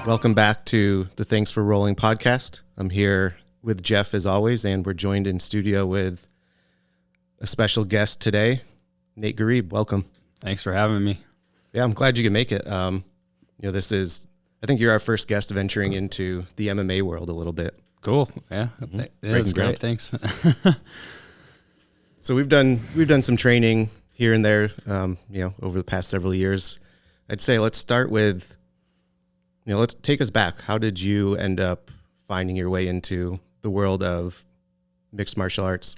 Welcome back to the Thanks for Rolling podcast. I'm here with Jeff as always, and we're joined in studio with a special guest today, Nate Ghareeb. Welcome. Thanks for having me. Yeah, I'm glad you could make it. This is, I think you're our first guest venturing into the MMA world a little bit. Cool. Yeah, that's great. Thanks. So we've done some training here and there, over the past several years. I'd say let's start with, let's take us back. How did you end up finding your way into the world of mixed martial arts?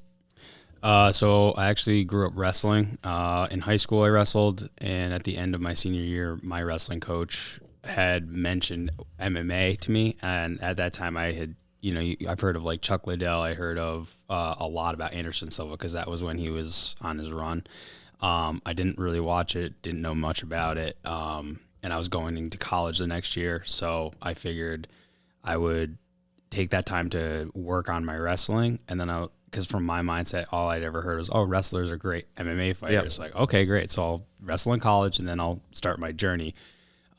So I actually grew up wrestling. In high school, I wrestled, and at the end of my senior year, my wrestling coach had mentioned MMA to me, and at that time, I had, I've heard of like Chuck Liddell. I heard of a lot about Anderson Silva because that was when he was on his run. I didn't really watch it, didn't know much about it, and I was going into college the next year, so I figured I would take that time to work on my wrestling, and then because from my mindset, all I'd ever heard was, oh, wrestlers are great MMA fighters. Yep. Like, okay, great. So I'll wrestle in college, and then I'll start my journey.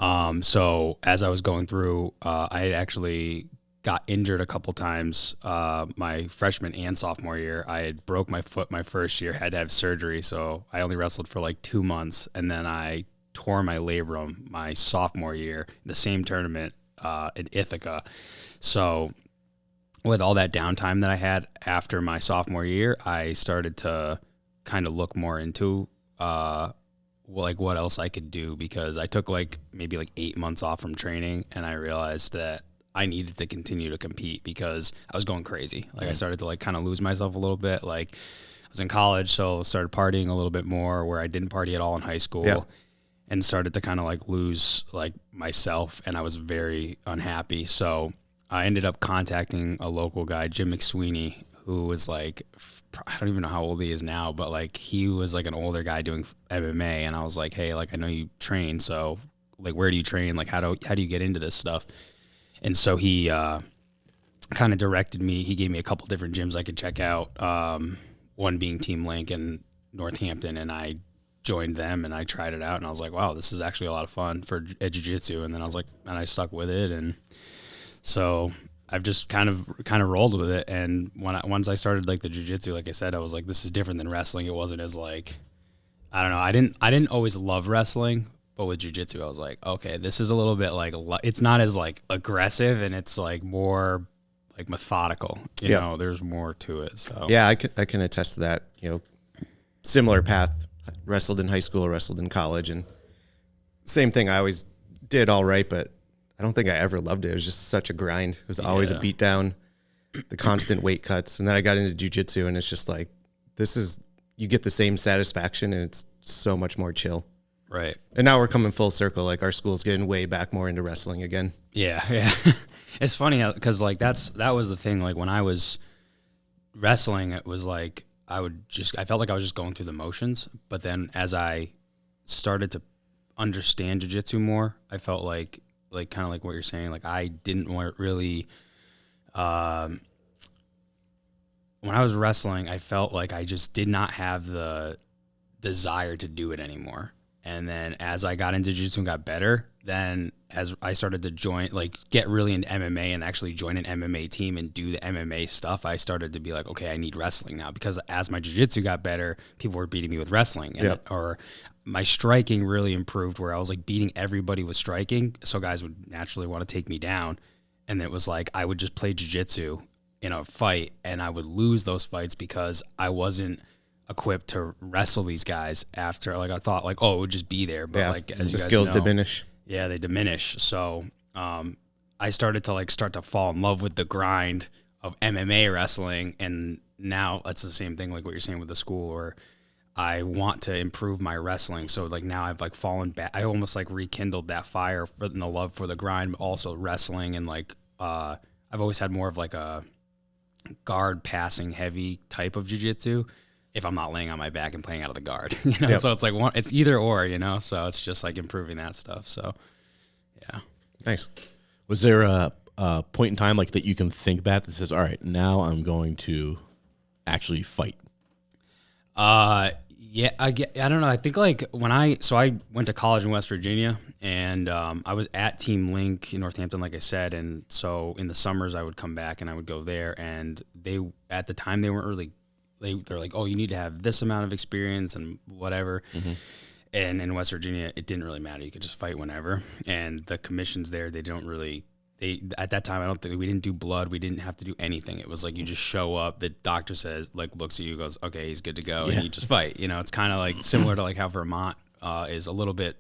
So as I was going through, I had actually got injured a couple times my freshman and sophomore year. I had broke my foot my first year, had to have surgery, so I only wrestled for like 2 months, and then I tore my labrum my sophomore year in the same tournament in Ithaca. So with all that downtime that I had after my sophomore year, I started to kind of look more into what else I could do, because I took maybe 8 months off from training, and I realized that I needed to continue to compete because I was going crazy. I started to kind of lose myself a little bit. I was in college, so started partying a little bit more where I didn't party at all in high school. Yeah. And started to kind of lose myself, and I was very unhappy. So I ended up contacting a local guy, Jim McSweeney, who was I don't even know how old he is now, but he was an older guy doing MMA, and I was like, hey, I know you train, so where do you train? How do you get into this stuff? And so he kind of directed me. He gave me a couple different gyms I could check out. One being Team Link in Northampton, and I joined them and I tried it out, and I was like, wow, this is actually a lot of fun for jiu-jitsu. And then I was and I stuck with it, and so I've just kind of rolled with it. And once I started the jiu-jitsu, like I said, I was like, this is different than wrestling. It wasn't as I don't know, I didn't always love wrestling, but with jiu-jitsu, I was like, okay, this is a little bit it's not as aggressive, and it's more methodical. You know, there's more to it. So yeah, I can attest to that. Similar path. Wrestled in high school, wrestled in college, and same thing. I always did all right, but I don't think I ever loved it. It was just such a grind. It was always a beat down, the constant weight cuts. And then I got into jiu-jitsu, and it's just you get the same satisfaction, and it's so much more chill. Right. And now we're coming full circle. Our school's getting way back more into wrestling again. Yeah. It's funny because that was the thing. When I was wrestling, it was I felt like I was just going through the motions, but then as I started to understand jiu-jitsu more, I felt kind of what you're saying, I didn't really, when I was wrestling, I felt like I just did not have the desire to do it anymore. And then as I got into jiu-jitsu and got better, then as I started to join, get really into MMA and actually join an MMA team and do the MMA stuff, I started to be okay, I need wrestling now, because as my jiu-jitsu got better, people were beating me with wrestling, and or my striking really improved, where I was beating everybody with striking, so guys would naturally want to take me down. And it was I would just play jiu-jitsu in a fight, and I would lose those fights because I wasn't equipped to wrestle these guys after. I thought oh, it would just be there, but as you guys skills know, diminish. Yeah, they diminish. So I started to start to fall in love with the grind of MMA wrestling, and now it's the same thing what you're saying with the school, or I want to improve my wrestling. So now I've fallen back. I almost rekindled that fire and the love for the grind, but also wrestling, and I've always had more of a guard passing heavy type of jiu-jitsu if I'm not laying on my back and playing out of the guard, So it's it's either or, so it's just improving that stuff. So yeah. Nice. Was there a point in time that you can think back that says, all right, now I'm going to actually fight? Yeah, I don't know. I think like I went to college in West Virginia, and I was at Team Link in Northampton, like I said, and so in the summers I would come back and I would go there, and at the time they weren't really, they're like, oh, you need to have this amount of experience and whatever. Mm-hmm. And in West Virginia, it didn't really matter. You could just fight whenever, and the commissions there, at that time, I don't think we didn't do blood. We didn't have to do anything. It was like you just show up. The doctor says, like, looks at you, goes, okay, he's good to go, and you just fight. You know, it's kind of like similar to like how Vermont is a little bit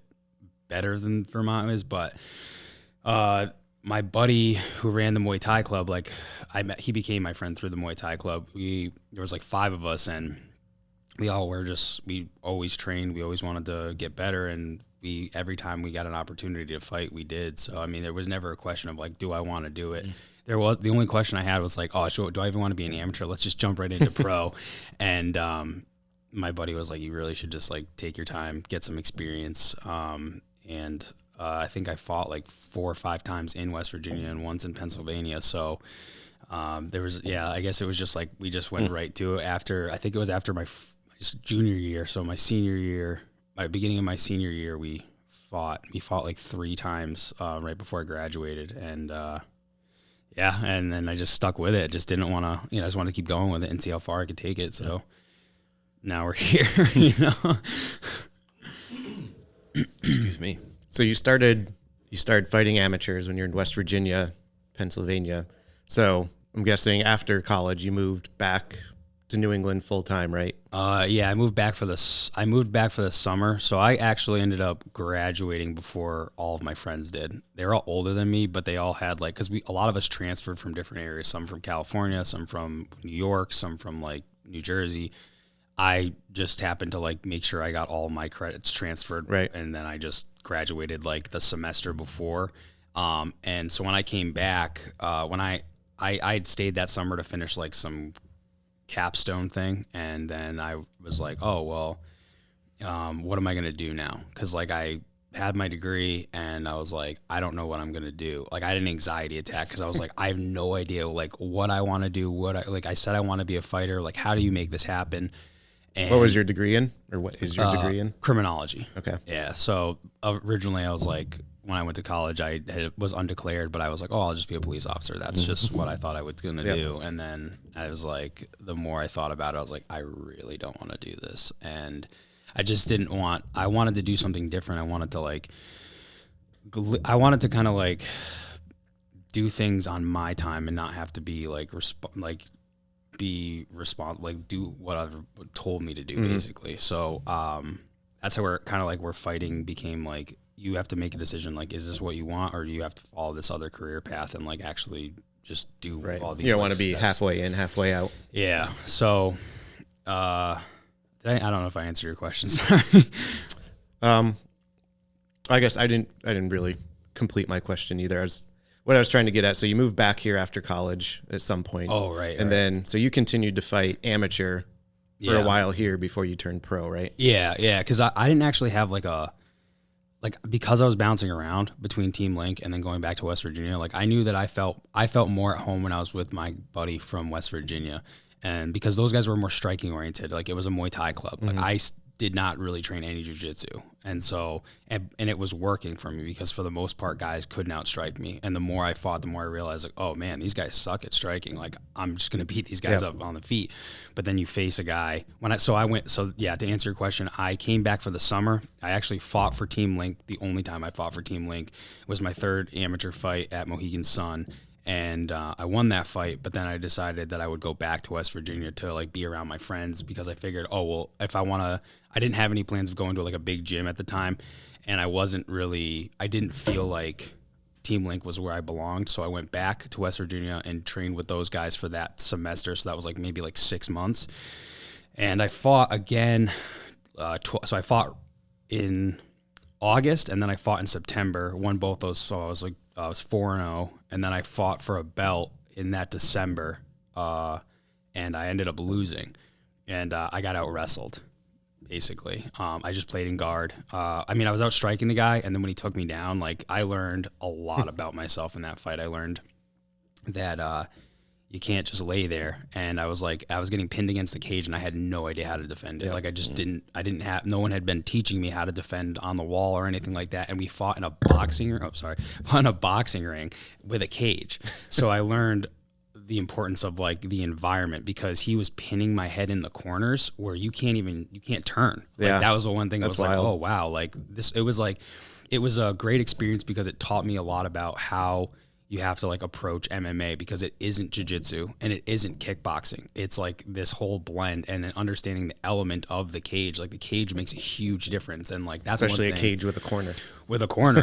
better than Vermont is. But my buddy who ran the Muay Thai club, like he became my friend through the Muay Thai club. There was like 5 of us, and we always trained. We always wanted to get better, and every time we got an opportunity to fight, we did. So, I mean, there was never a question of like, do I want to do it? The only question I had was like, oh, do I even want to be an amateur? Let's just jump right into pro. And my buddy was like, you really should just like take your time, get some experience. I think I fought like 4 or 5 times in West Virginia and once in Pennsylvania. So I guess it was just like, we just went right to it I think it was after my junior year. So beginning of my senior year, we fought like 3 times right before I graduated, and and then I just stuck with it. Just didn't want to, I just wanted to keep going with it and see how far I could take it. So now we're here, Excuse me. So you started fighting amateurs when you're in West Virginia, Pennsylvania. So I'm guessing after college you moved back to New England full time, right? I moved back for the summer. So I actually ended up graduating before all of my friends did. They were all older than me, but they all had like, because a lot of us transferred from different areas. Some from California, some from New York, some from like New Jersey. I just happened to like make sure I got all my credits transferred, right? And then I just graduated like the semester before. And so when I came back, when I'd stayed that summer to finish like some capstone thing, and then I was like, oh well, what am I gonna do now? Because like I had my degree, and I was like, I don't know what I'm gonna do. Like I had an anxiety attack because I was like, I have no idea like what I want to do. I said I want to be a fighter. Like how do you make this happen? And what was your degree in, or what is your degree in? Criminology. Okay. Yeah. So originally I was like, when I went to college, was undeclared, but I was like, oh, I'll just be a police officer. That's just what I thought I was going to do. And then I was like, the more I thought about it, I was like, I really don't want to do this. And I just I wanted to do something different. I wanted to kind of like do things on my time and not have to be like, be responsible, like do whatever told me to do, basically. So that's how where fighting became like, you have to make a decision, like, is this what you want, or do you have to follow this other career path and like actually just do all these. You don't want to be steps. Halfway in, halfway out. Yeah. So I don't know if I answered your question. Sorry. I guess I didn't really complete my question either. What I was trying to get at. So you moved back here after college at some point. Oh, right. And then, so you continued to fight amateur for a while here before you turned pro, right? Yeah. Yeah. Cause I didn't actually have because I was bouncing around between Team Link and then going back to West Virginia, like I knew that I felt more at home when I was with my buddy from West Virginia. And because those guys were more striking oriented, like it was a Muay Thai club. Like I did not really train any jiu-jitsu. And so, and it was working for me because for the most part, guys couldn't outstrike me. And the more I fought, the more I realized like, oh man, these guys suck at striking. Like I'm just going to beat these guys up on the feet. But then you face a guy to answer your question, I came back for the summer. I actually fought for Team Link. The only time I fought for Team Link was my 3rd amateur fight at Mohegan Sun. And I won that fight, but then I decided that I would go back to West Virginia to like be around my friends because I figured, oh, well, if I didn't have any plans of going to like a big gym at the time, and I didn't feel like Team Link was where I belonged. So I went back to West Virginia and trained with those guys for that semester. So that was like maybe like 6 months. And I fought again. So I fought in August and then I fought in September, won both those. So I was 4-0, and then I fought for a belt in that December, and I ended up losing, and I got out wrestled, basically. I just played in guard. I was out striking the guy, and then when he took me down, like I learned a lot about myself in that fight. I learned that you can't just lay there. And I was getting pinned against the cage and I had no idea how to defend it. Like I just no one had been teaching me how to defend on the wall or anything like that. And we fought in a boxing ring with a cage. So I learned the importance of like the environment, because he was pinning my head in the corners where you can't turn. Like that was the one thing that was wild. Like, oh wow. Like it was a great experience because it taught me a lot about how you have to like approach MMA, because it isn't jiu-jitsu and it isn't kickboxing. It's like this whole blend, and then understanding the element of the cage. Like the cage makes a huge difference. And like, that's especially a cage with a corner.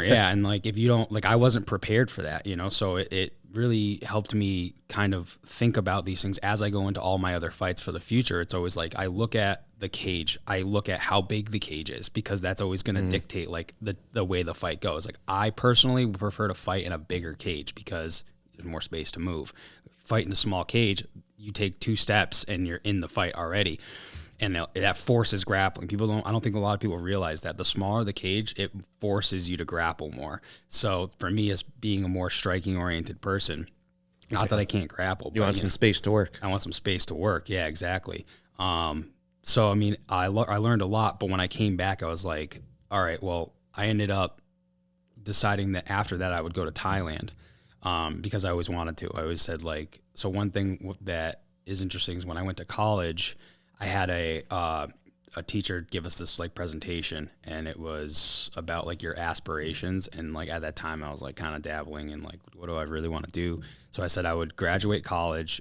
Yeah. And like, if you don't, like, I wasn't prepared for that, you know? So it really helped me kind of think about these things as I go into all my other fights for the future. It's always like, I look at the cage, I look at how big the cage is, because that's always going to dictate like the way the fight goes. Like I personally would prefer to fight in a bigger cage because there's more space to move. Fight in a small cage, you take 2 steps and you're in the fight already. And that forces grappling. I don't think a lot of people realize that the smaller the cage, it forces you to grapple more. So for me, as being a more striking oriented person, not that I can't grapple, you want some space to work. I want some space to work. Yeah, exactly. So, I mean, I learned a lot, but when I came back, I was like, all right, well, I ended up deciding that after that I would go to Thailand, because I always wanted to. I always said like, so one thing that is interesting is when I went to college, I had a teacher give us this like presentation, and it was about like your aspirations. And like at that time I was like kind of dabbling in like, what do I really want to do? So I said I would graduate college.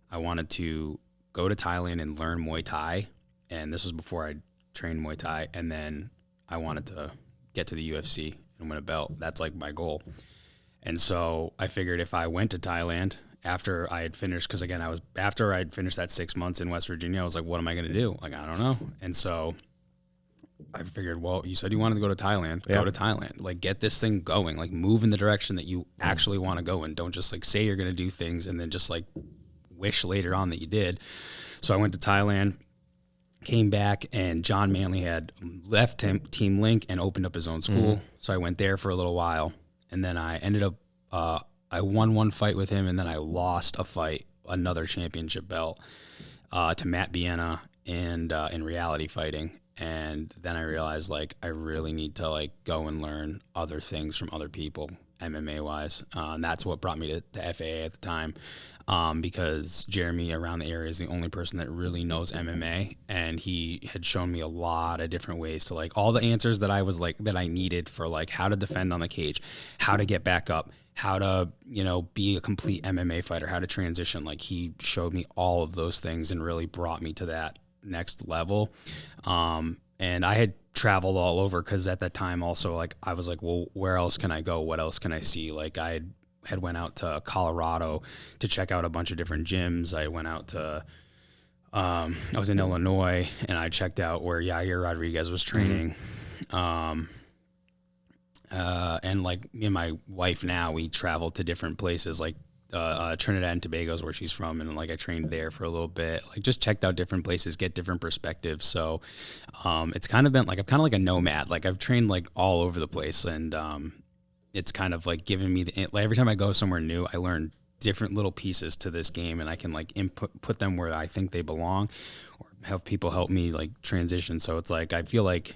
I wanted to go to Thailand and learn Muay Thai. And this was before I trained Muay Thai. And then I wanted to get to the UFC and win a belt. That's like my goal. And so I figured if I went to Thailand after I had finished, because again, after I'd finished that 6 months in West Virginia, I was like, what am I going to do? Like, I don't know. And so I figured, well, you said you wanted to go to Thailand, go to Thailand, like get this thing going, like move in the direction that you actually want to go in. Don't just like say you're going to do things and then just like wish later on that you did. So I went to Thailand, came back, and John Manley had left Team Link and opened up his own school. So I went there for a little while, and then I ended up, I won one fight with him, and then I lost a fight, another championship belt, to Matt Biena and in reality fighting. And then I realized like I really need to like go and learn other things from other people, MMA wise. And that's what brought me to FAA at the time. Because Jeremy around the area is the only person that really knows MMA, and he had shown me a lot of different ways to like all the answers that I was like, that I needed for like how to defend on the cage, how to get back up, how to, you know, be a complete MMA fighter, how to transition. Like he showed me all of those things and really brought me to that next level. And I had traveled all over, because at that time also like I was like, well, where else can I go? What else can I see? Like I had went out to Colorado to check out a bunch of different gyms. I went out to, I was in Illinois, and I checked out where Yair Rodriguez was training. And like me and my wife now, we traveled to different places, like Trinidad and Tobago is where she's from, and like I trained there for a little bit, like just checked out different places, get different perspectives. So it's kind of been like, I'm kind of like a nomad. Like I've trained like all over the place, and it's kind of like giving me like every time I go somewhere new, I learn different little pieces to this game, and I can like put them where I think they belong, or have people help me like transition. So it's like I feel like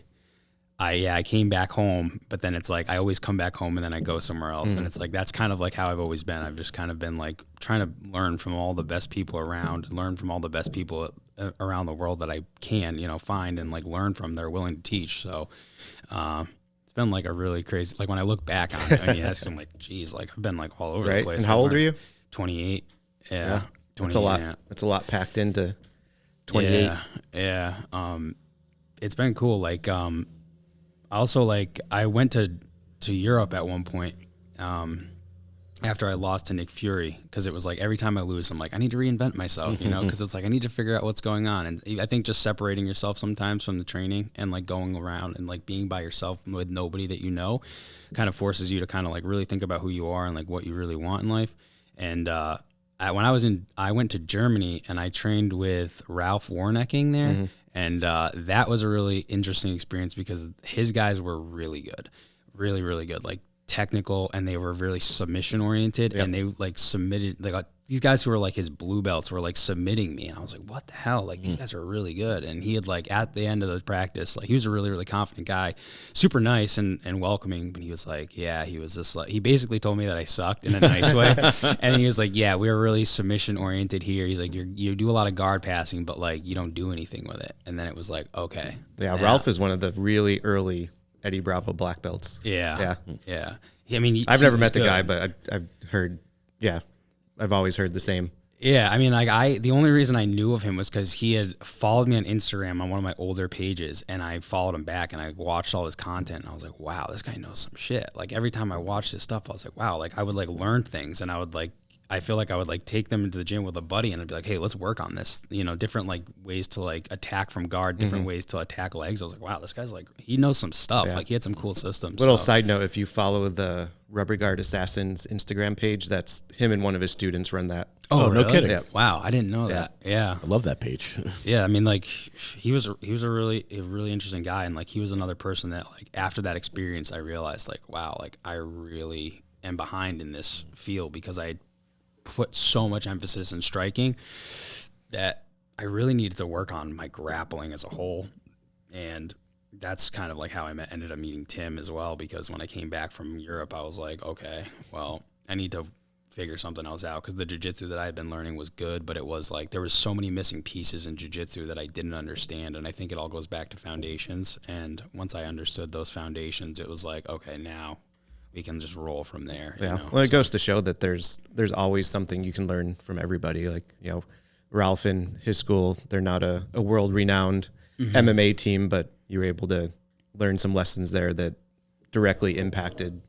I came back home, but then it's like I always come back home and then I go somewhere else. And it's like that's kind of like how I've always been. I've just kind of been like trying to learn from all the best people around, learn from all the best people around the world that I can, you know, find and like learn from. They're willing to teach. So it's been like a really crazy, like when I look back on it, I mean, I'm like, geez, like I've been like all over the place. And how old are you? 28. Yeah. That's a lot. Yeah. That's a lot packed into 28. Yeah. It's been cool. Like, also, like, I went to Europe at one point after I lost to Nick Fury, because it was like every time I lose, I'm like, I need to reinvent myself, you know, because it's like I need to figure out what's going on. And I think just separating yourself sometimes from the training and like going around and like being by yourself with nobody that you know kind of forces you to kind of like really think about who you are and like what you really want in life. And I went to Germany and I trained with Ralph Warnecking there. And that was a really interesting experience because his guys were really good, really, really good, like technical, and they were really submission oriented. And they like submitted, they got these guys who were like his blue belts were like submitting me, and I was like, what the hell? Like these guys are really good. And he had like at the end of the practice, like he was a really, really confident guy, super nice and welcoming. But he was like, yeah, he was just like, he basically told me that I sucked in a nice way. And he was like, yeah, we were really submission oriented here. He's like, you do a lot of guard passing, but like you don't do anything with it. And then it was like, okay. Yeah, Ralph is one of the really early Eddie Bravo black belts. Yeah. I mean, I've never met the guy, but I've heard, I've always heard the same. Yeah, I mean, like the only reason I knew of him was because he had followed me on Instagram on one of my older pages, and I followed him back, and I watched all his content, and I was like, wow, this guy knows some shit. Like every time I watched his stuff, I was like, wow, like I would like learn things, and I feel like I would like take them into the gym with a buddy, and I'd be like, hey, let's work on this, different like ways to like attack from guard, different ways to attack legs. I was like, wow, this guy's like, he knows some stuff. Like he had some cool systems. Little side note, if you follow the Rubber Guard Assassins Instagram page, that's him and one of his students run that. Oh, really? No kidding. Yeah. Wow, I didn't know that. Yeah. I love that page. Yeah, I mean, like he was a really interesting guy, and like he was another person that like after that experience, I realized like, wow, like I really am behind in this field because I put so much emphasis in striking that I really needed to work on my grappling as a whole, and that's kind of like how I ended up meeting Tim as well, because when I came back from Europe, I was like, okay, well, I need to figure something else out, because the jiu-jitsu that I had been learning was good, but it was like there was so many missing pieces in jiu-jitsu that I didn't understand, and I think it all goes back to foundations. And once I understood those foundations, it was like, okay, now we can just roll from there. Yeah. Well, it goes to show that there's always something you can learn from everybody. Like, Ralph and his school, they're not a world-renowned MMA team, but you were able to learn some lessons there that directly impacted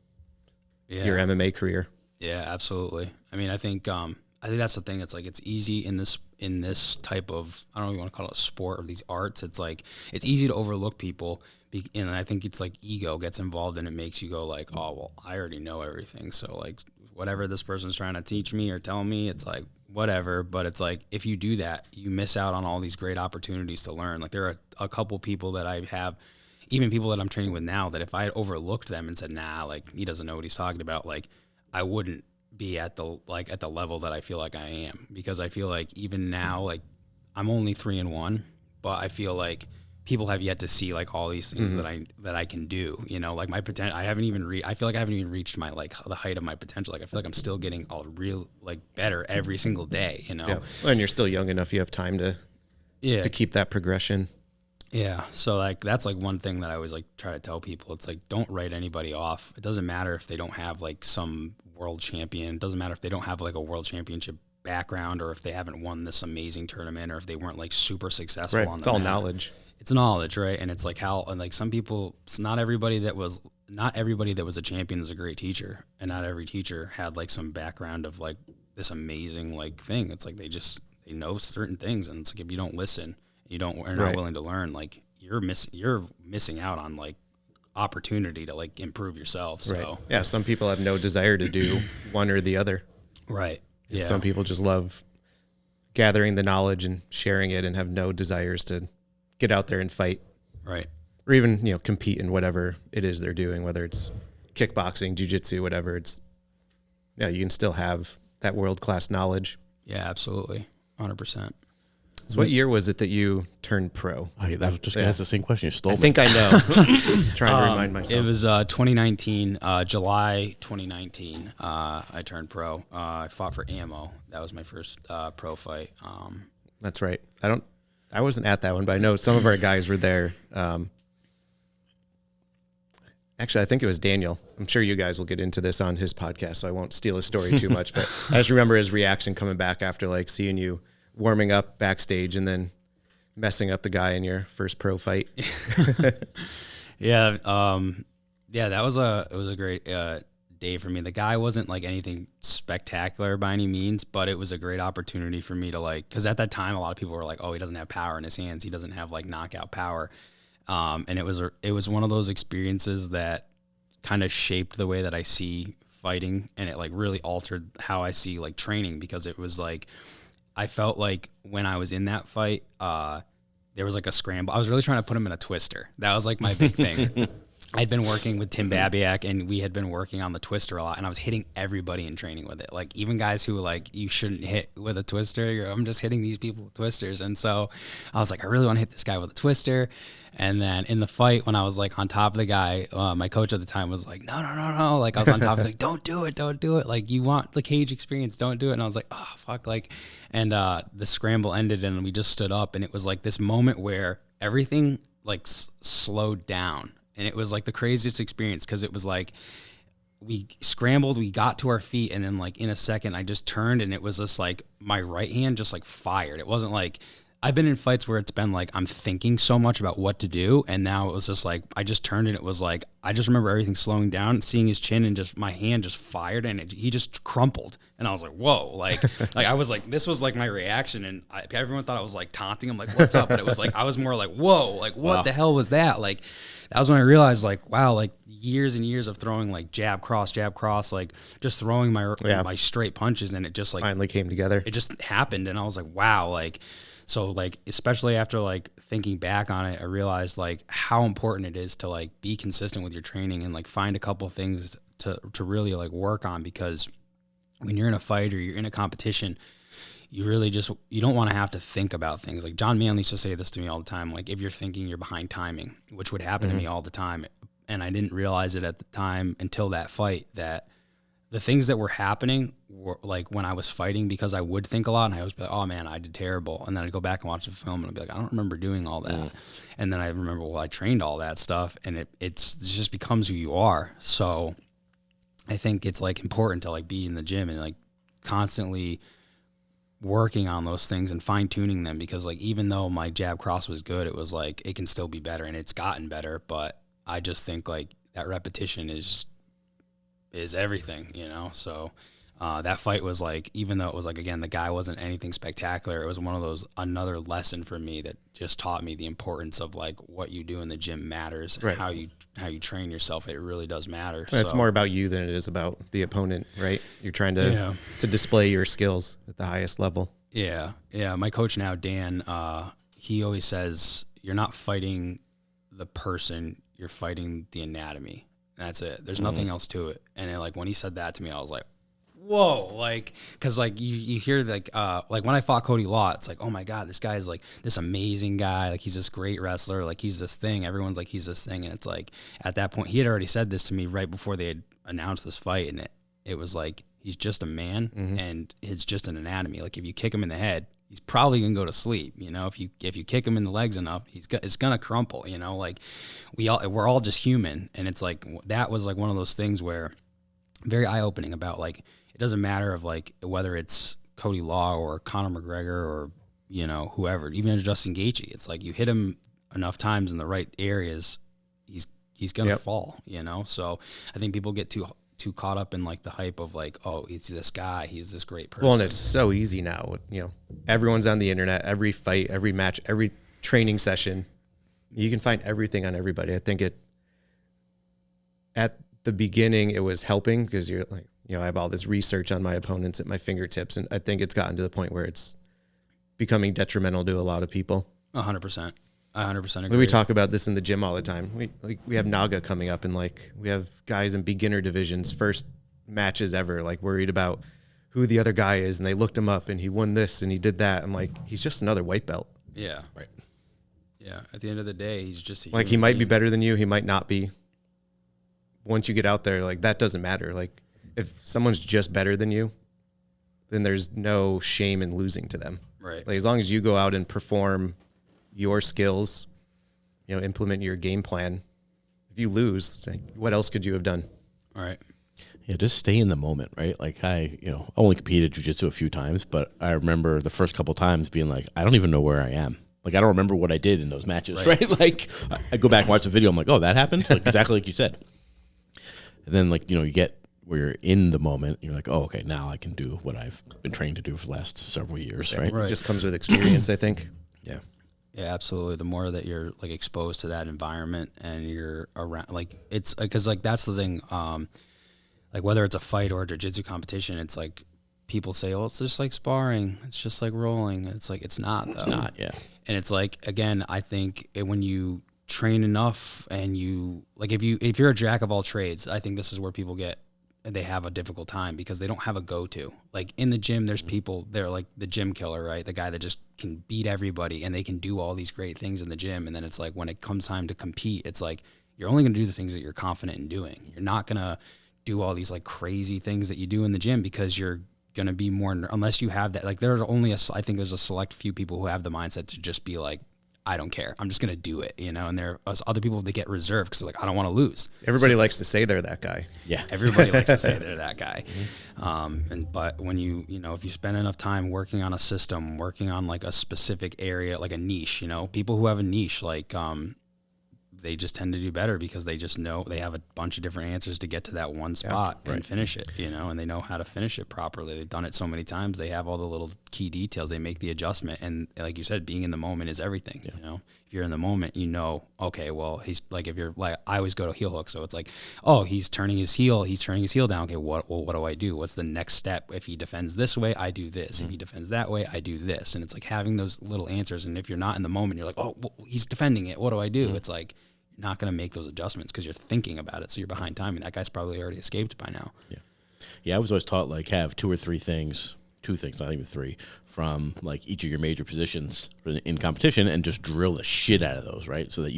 your MMA career. Yeah, absolutely. I mean, I think that's the thing. It's like it's easy in this type of, I don't even want to call it a sport or these arts. It's like it's easy to overlook people, and I think it's like ego gets involved, and it makes you go like, oh well, I already know everything. So like whatever this person's trying to teach me or tell me, it's like whatever. But it's like if you do that, you miss out on all these great opportunities to learn. Like there are a couple people that I have, even people that I'm training with now, that if I had overlooked them and said, nah, like he doesn't know what he's talking about, like I wouldn't be at the level that I feel like I am, because I feel like even now, like I'm only 3-1, but I feel like people have yet to see like all these things that I can do, like my potential. I feel like I haven't even reached my like the height of my potential. Like I feel like I'm still getting all real like better every single day, Yeah. And you're still young enough. You have time to keep that progression. Yeah. So like, that's like one thing that I always like try to tell people. It's like, don't write anybody off. It doesn't matter if they don't have like some world champion. It doesn't matter if they don't have like a world championship background, or if they haven't won this amazing tournament, or if they weren't like super successful on the It's all mat. knowledge. It's knowledge, right? And it's like and like some people, it's not everybody that was a champion is a great teacher, and not every teacher had like some background of like this amazing like thing. It's like they know certain things, and it's like if you don't listen, are not willing to learn, like you're missing out on like opportunity to like improve yourself. So right. Yeah, some people have no desire to do one or the other. Right. Yeah. Some people just love gathering the knowledge and sharing it, and have no desires to get out there and fight. Right. Or even, compete in whatever it is they're doing, whether it's kickboxing, jiu-jitsu, whatever. You can still have that world-class knowledge. Yeah, absolutely. 100%. So what year was it that you turned pro? I was just going to ask the same question. You stole me. I think I know. Trying to remind myself. It was 2019, July 2019. I turned pro. I fought for Ammo. That was my first pro fight. That's right. I wasn't at that one, but I know some of our guys were there. Actually, I think it was Daniel. I'm sure you guys will get into this on his podcast, so I won't steal his story too much. But I just remember his reaction coming back after like seeing you warming up backstage and then messing up the guy in your first pro fight. Yeah. That was a great day for me. The guy wasn't like anything spectacular by any means, but it was a great opportunity for me to like, because at that time a lot of people were like, oh, he doesn't have power in his hands, he doesn't have like knockout power, and it was one of those experiences that kind of shaped the way that I see fighting, and it like really altered how I see like training, because it was like I felt like when I was in that fight, there was like a scramble. I was really trying to put him in a twister. That was like my big thing. I'd been working with Tim Babiak, and we had been working on the twister a lot, and I was hitting everybody in training with it. Like, even guys who like, you shouldn't hit with a twister, I'm just hitting these people with twisters. And so I was like, I really want to hit this guy with a twister. And then in the fight, when I was like on top of the guy, my coach at the time was like, no. Like, I was on top, of like, don't do it. Like, you want the cage experience, don't do it. And I was like, oh, fuck. Like, and the scramble ended, and we just stood up, and it was like this moment where everything like slowed down. And it was like the craziest experience, because it was like we scrambled, we got to our feet, and then like in a second I just turned, and it was just like my right hand just like fired. It wasn't like, I've been in fights where it's been like I'm thinking so much about what to do, and now it was just like I just turned, and it was like I just remember everything slowing down, seeing his chin, and just my hand just fired, and he just crumpled. And I was like, whoa, like I was like, this was like my reaction, and everyone thought I was like taunting him, like, what's up? But it was like I was more like, whoa, like what the hell was that? Like, that was when I realized, like, wow, like years and years of throwing like jab cross, like just throwing my straight punches, and it just like finally came together. It just happened, and I was like, wow, like. So like, especially after like thinking back on it, I realized like how important it is to like be consistent with your training, and like find a couple things to really like work on, because when you're in a fight or you're in a competition, you really just, you don't want to have to think about things. Like John Manley used to say this to me all the time, like, if you're thinking, you're behind timing, which would happen to me all the time. And I didn't realize it at the time until that fight, that the things that were happening were like when I was fighting, because I would think a lot, and I always be like, oh man, I did terrible. And then I'd go back and watch the film, and I'd be like, I don't remember doing all that. And then I remember, well, I trained all that stuff, and it just becomes who you are. So I think it's like important to like be in the gym and like constantly working on those things and fine tuning them, because like, even though my jab cross was good, it was like, it can still be better, and it's gotten better. But I just think like that repetition is everything, you know? So that fight was like, even though it was like, again, the guy wasn't anything spectacular, it was one of those, another lesson for me that just taught me the importance of like what you do in the gym matters, and how you train yourself. It really does matter. It's more about you than it is about the opponent, right? You're trying to display your skills at the highest level. Yeah. My coach now, Dan, he always says, you're not fighting the person, you're fighting the anatomy. That's it. There's nothing else to it. And then, like, when he said that to me, I was like, whoa, like, because like you hear like when I fought Cody Law, it's like, oh my god, this guy is like this amazing guy, like he's this great wrestler, like he's this thing, everyone's like he's this thing. And it's like, at that point, he had already said this to me right before they had announced this fight, and it was like, he's just a man, and it's just an anatomy. Like, if you kick him in the head, he's probably gonna go to sleep. You know, if you kick him in the legs enough, it's gonna crumple. You know, like we're all just human. And it's like, that was like one of those things where very eye opening about like, it doesn't matter of like whether it's Cody Law or Conor McGregor or, you know, whoever, even Justin Gaethje. It's like, you hit him enough times in the right areas, he's gonna fall. You know, so I think people get too caught up in like the hype of like, oh, he's this guy, he's this great person. Well, and it's so easy now. You know, everyone's on the internet. Every fight, every match, every training session, you can find everything on everybody. I think at the beginning it was helping, because you're like, you know, I have all this research on my opponents at my fingertips, and I think it's gotten to the point where it's becoming detrimental to a lot of people. 100%. I 100% agree. We talk about this in the gym all the time. We have Naga coming up, and like, we have guys in beginner divisions, first matches ever, like worried about who the other guy is, and they looked him up, and he won this and he did that. I'm like, he's just another white belt. Yeah. Right. Yeah. At the end of the day, he's just like, he might be better than you, he might not be. Once you get out there, like, that doesn't matter. Like, if someone's just better than you, then there's no shame in losing to them. Right. Like, as long as you go out and perform your skills, you know, implement your game plan. If you lose, what else could you have done? All right. Yeah, just stay in the moment, right? Like, I only competed jiu-jitsu a few times, but I remember the first couple times being like, I don't even know where I am. Like, I don't remember what I did in those matches, right? Like, I go back and watch the video, I'm like, oh, that happened? Like, exactly like you said. And then, like, you know, you get where you're in the moment, you're like, oh, okay, now I can do what I've been trained to do for the last several years, right? It just comes with experience, I think. Yeah. Yeah, absolutely. The more that you're like exposed to that environment and you're around, like, it's because like that's the thing. Like, whether it's a fight or a jiu-jitsu competition, it's like people say, "Oh, it's just like sparring. It's just like rolling." It's like, it's not though. It's not, yeah. And it's like, again, I think when you train enough and you like, if you're a jack of all trades, I think this is where people they have a difficult time because they don't have a go-to. Like in the gym, there's people, they're like the gym killer, right? The guy that just can beat everybody and they can do all these great things in the gym. And then it's like, when it comes time to compete, it's like, you're only going to do the things that you're confident in doing. You're not going to do all these like crazy things that you do in the gym because you're going to be more, unless you have that. Like there's only I think there's a select few people who have the mindset to just be like, I don't care. I'm just going to do it, and there are other people that get reserved because they're like, I don't want to lose. Everybody likes to say they're that guy. Yeah. Everybody likes to say they're that guy. But when if you spend enough time working on a system, working on like a specific area, like a niche, people who have a niche, like, they just tend to do better because they just know they have a bunch of different answers to get to that one spot and finish it, and they know how to finish it properly. They've done it so many times. They have all the little key details. They make the adjustment. And like you said, being in the moment is everything. If you're in the moment, okay, well, he's like, if you're like, I always go to heel hook. So it's like, oh, he's turning his heel down. Okay. What do I do? What's the next step? If he defends this way, I do this. If he defends that way, I do this. And it's like having those little answers. And if you're not in the moment, you're like, oh, well, he's defending it. What do I do? It's like, not going to make those adjustments because you're thinking about it, so you're behind time, and that guy's probably already escaped by now. I was always taught like have two things, not even three, from like each of your major positions in competition, and just drill the shit out of those, right? So that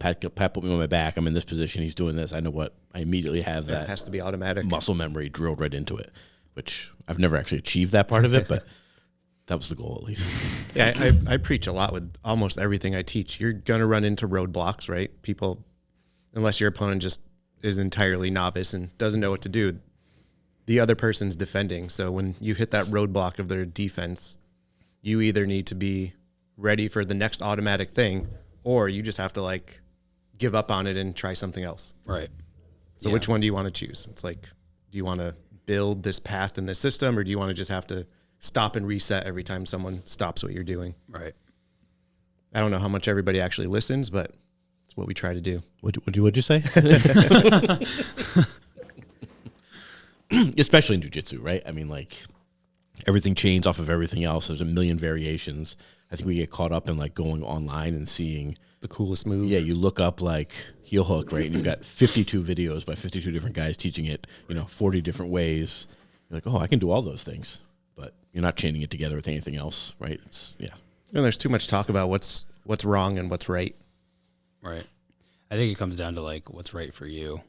Pat put me on my back. I'm in this position. He's doing this. I know what. I immediately have that. It has to be automatic muscle memory drilled right into it, which I've never actually achieved that part of it, but. That was the goal, at least. Yeah, I preach a lot with almost everything I teach. You're going to run into roadblocks, right? People, unless your opponent just is entirely novice and doesn't know what to do, the other person's defending. So when you hit that roadblock of their defense, you either need to be ready for the next automatic thing, or you just have to like give up on it and try something else. Right. So which one do you want to choose? It's like, do you want to build this path in this system, or do you want to just have to stop and reset every time someone stops what you're doing? Right. I don't know how much everybody actually listens, but it's what we try to do. What'd you say? Especially in jiu-jitsu, right? I mean, like, everything chains off of everything else. There's a million variations. I think we get caught up in like going online and seeing the coolest move. Yeah, you look up like heel hook, right? And you've got 52 videos by 52 different guys teaching it, 40 different ways. You're like, oh, I can do all those things. But you're not chaining it together with anything else, right? And there's too much talk about what's wrong and what's right. Right. I think it comes down to like what's right for you,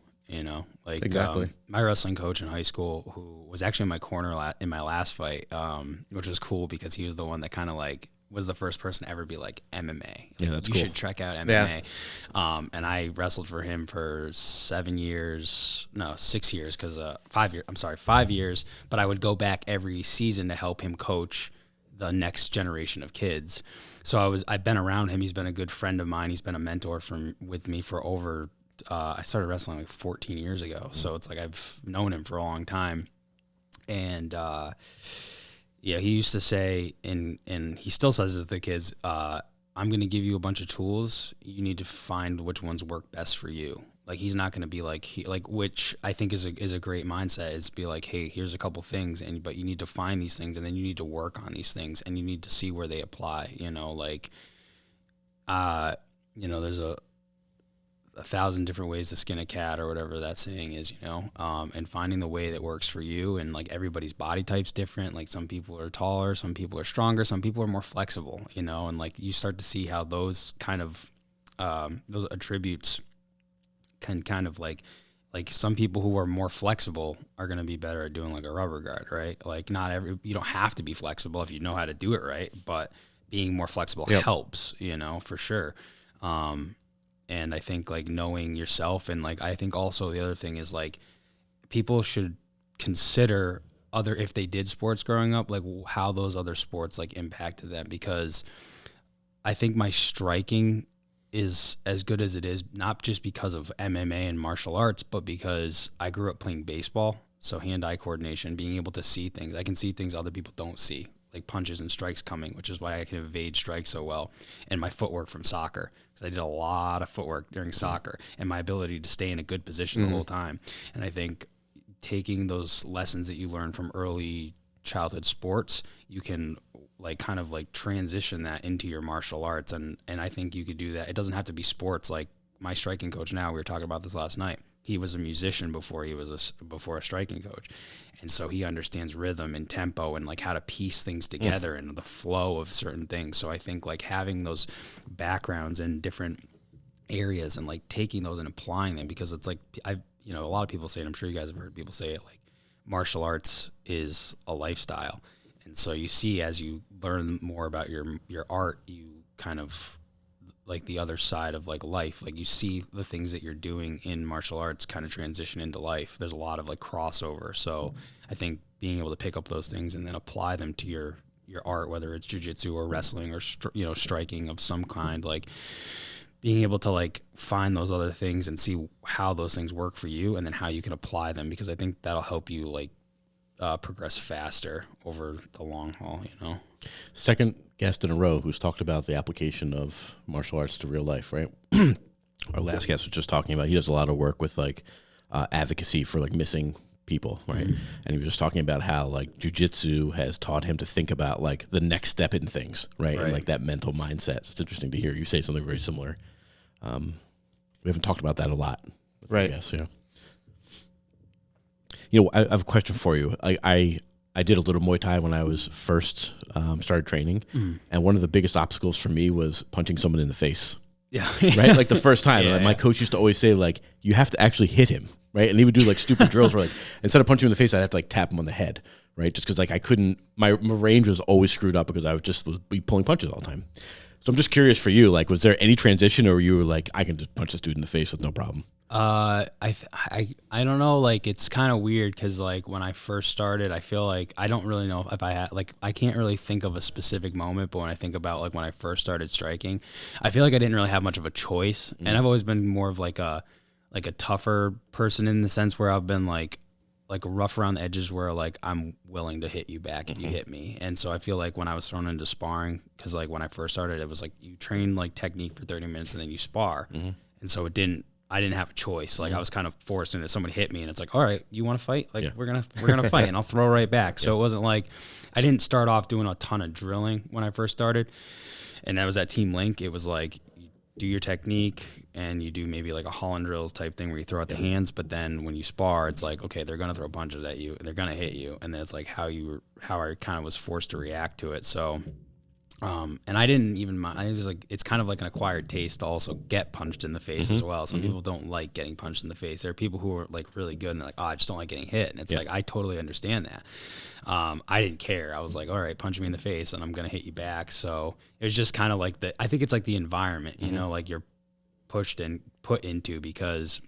like exactly. My wrestling coach in high school, who was actually in my corner in my last fight, which was cool because he was the one that kind of like was the first person to ever be like MMA. Like, that's you cool. should check out MMA. Yeah. And I wrestled for him for 6 years, because 5 years. I'm sorry, 5 years. But I would go back every season to help him coach the next generation of kids. So I've been around him. He's been a good friend of mine. He's been a mentor with me for over. I started wrestling like 14 years ago. So it's like I've known him for a long time, and. Yeah, he used to say, and he still says it to the kids, I'm going to give you a bunch of tools. You need to find which ones work best for you. Like, he's not going to be like, which I think is a great mindset, is be like, hey, here's a couple things, but you need to find these things, and then you need to work on these things, and you need to see where they apply, there's a 1,000 different ways to skin a cat, or whatever that saying is, and finding the way that works for you. And like, everybody's body type's different. Like, some people are taller, some people are stronger, some people are more flexible, and like, you start to see how those kind of those attributes can kind of like some people who are more flexible are going to be better at doing like a rubber guard, right? Like, you don't have to be flexible if you know how to do it right, but being more flexible helps, for sure. And I think like knowing yourself, and like, I think also the other thing is like, people should consider if they did sports growing up, like how those other sports like impacted them, because I think my striking is as good as it is, not just because of MMA and martial arts, but because I grew up playing baseball. So hand-eye coordination, being able to see things. I can see things other people don't see, like punches and strikes coming, which is why I can evade strikes so well. And my footwork from soccer, because I did a lot of footwork during soccer, and my ability to stay in a good position the whole time. And I think taking those lessons that you learn from early childhood sports, you can like kind of like transition that into your martial arts. And I think you could do that. It doesn't have to be sports. Like my striking coach now, we were talking about this last night. He was a musician before he was before a striking coach. And so he understands rhythm and tempo and like how to piece things together and the flow of certain things. So I think like having those backgrounds in different areas and like taking those and applying them, because it's like, a lot of people say it, I'm sure you guys have heard people say it, like martial arts is a lifestyle. And so you see, as you learn more about your art, you kind of like the other side of like life, like you see the things that you're doing in martial arts kind of transition into life. There's a lot of like crossover. So I think being able to pick up those things and then apply them to your art, whether it's jiu-jitsu or wrestling or striking of some kind, like being able to like find those other things and see how those things work for you and then how you can apply them, because I think that'll help you like progress faster over the long haul, Second guest in a row who's talked about the application of martial arts to real life, right? Our last guest was just talking about, he does a lot of work with like advocacy for like missing people, right? Mm-hmm. And he was just talking about how like jiu-jitsu has taught him to think about like the next step in things, right? And like that mental mindset. So it's interesting to hear you say something very similar. We haven't talked about that a lot, right? I guess, I have a question for you. I did a little Muay Thai when I was first started training, and one of the biggest obstacles for me was punching someone in the face. Yeah, right. Like the first time, like, my coach used to always say, like, you have to actually hit him, right? And he would do like stupid drills where like instead of punching him in the face, I'd have to like tap him on the head, right? Just because like I couldn't, my range was always screwed up because I was be pulling punches all the time. So I'm just curious for you, like, was there any transition, or you were like, I can just punch this dude in the face with no problem? I don't know. Like, it's kind of weird because like when I first started, I feel like I don't really know if I had like, I can't really think of a specific moment, but when I think about like when I first started striking, I feel like I didn't really have much of a choice. And I've always been more of like a tougher person in the sense where I've been like rough around the edges where like I'm willing to hit you back if you hit me. And so I feel like when I was thrown into sparring, because like when I first started, it was like you train like technique for 30 minutes and then you spar. And so I didn't have a choice. Like I was kind of forced into, somebody hit me and it's like, all right, you want to fight? Like we're going to fight, and I'll throw right back. So it wasn't like, I didn't start off doing a ton of drilling when I first started. And that was at Team Link. It was like, you do your technique and you do maybe like a Holland drills type thing where you throw out the hands. But then when you spar, it's like, okay, they're going to throw punches at you and they're going to hit you. And then it's like how I kind of was forced to react to it. So, and I didn't even mind. I was like, it's kind of like an acquired taste to also get punched in the face as well. Some people don't like getting punched in the face. There are people who are like really good and they're like, oh, I just don't like getting hit. And it's like, I totally understand that. I didn't care. I was like, all right, punch me in the face and I'm going to hit you back. So it was just kind of like I think it's like the environment, like you're put into, because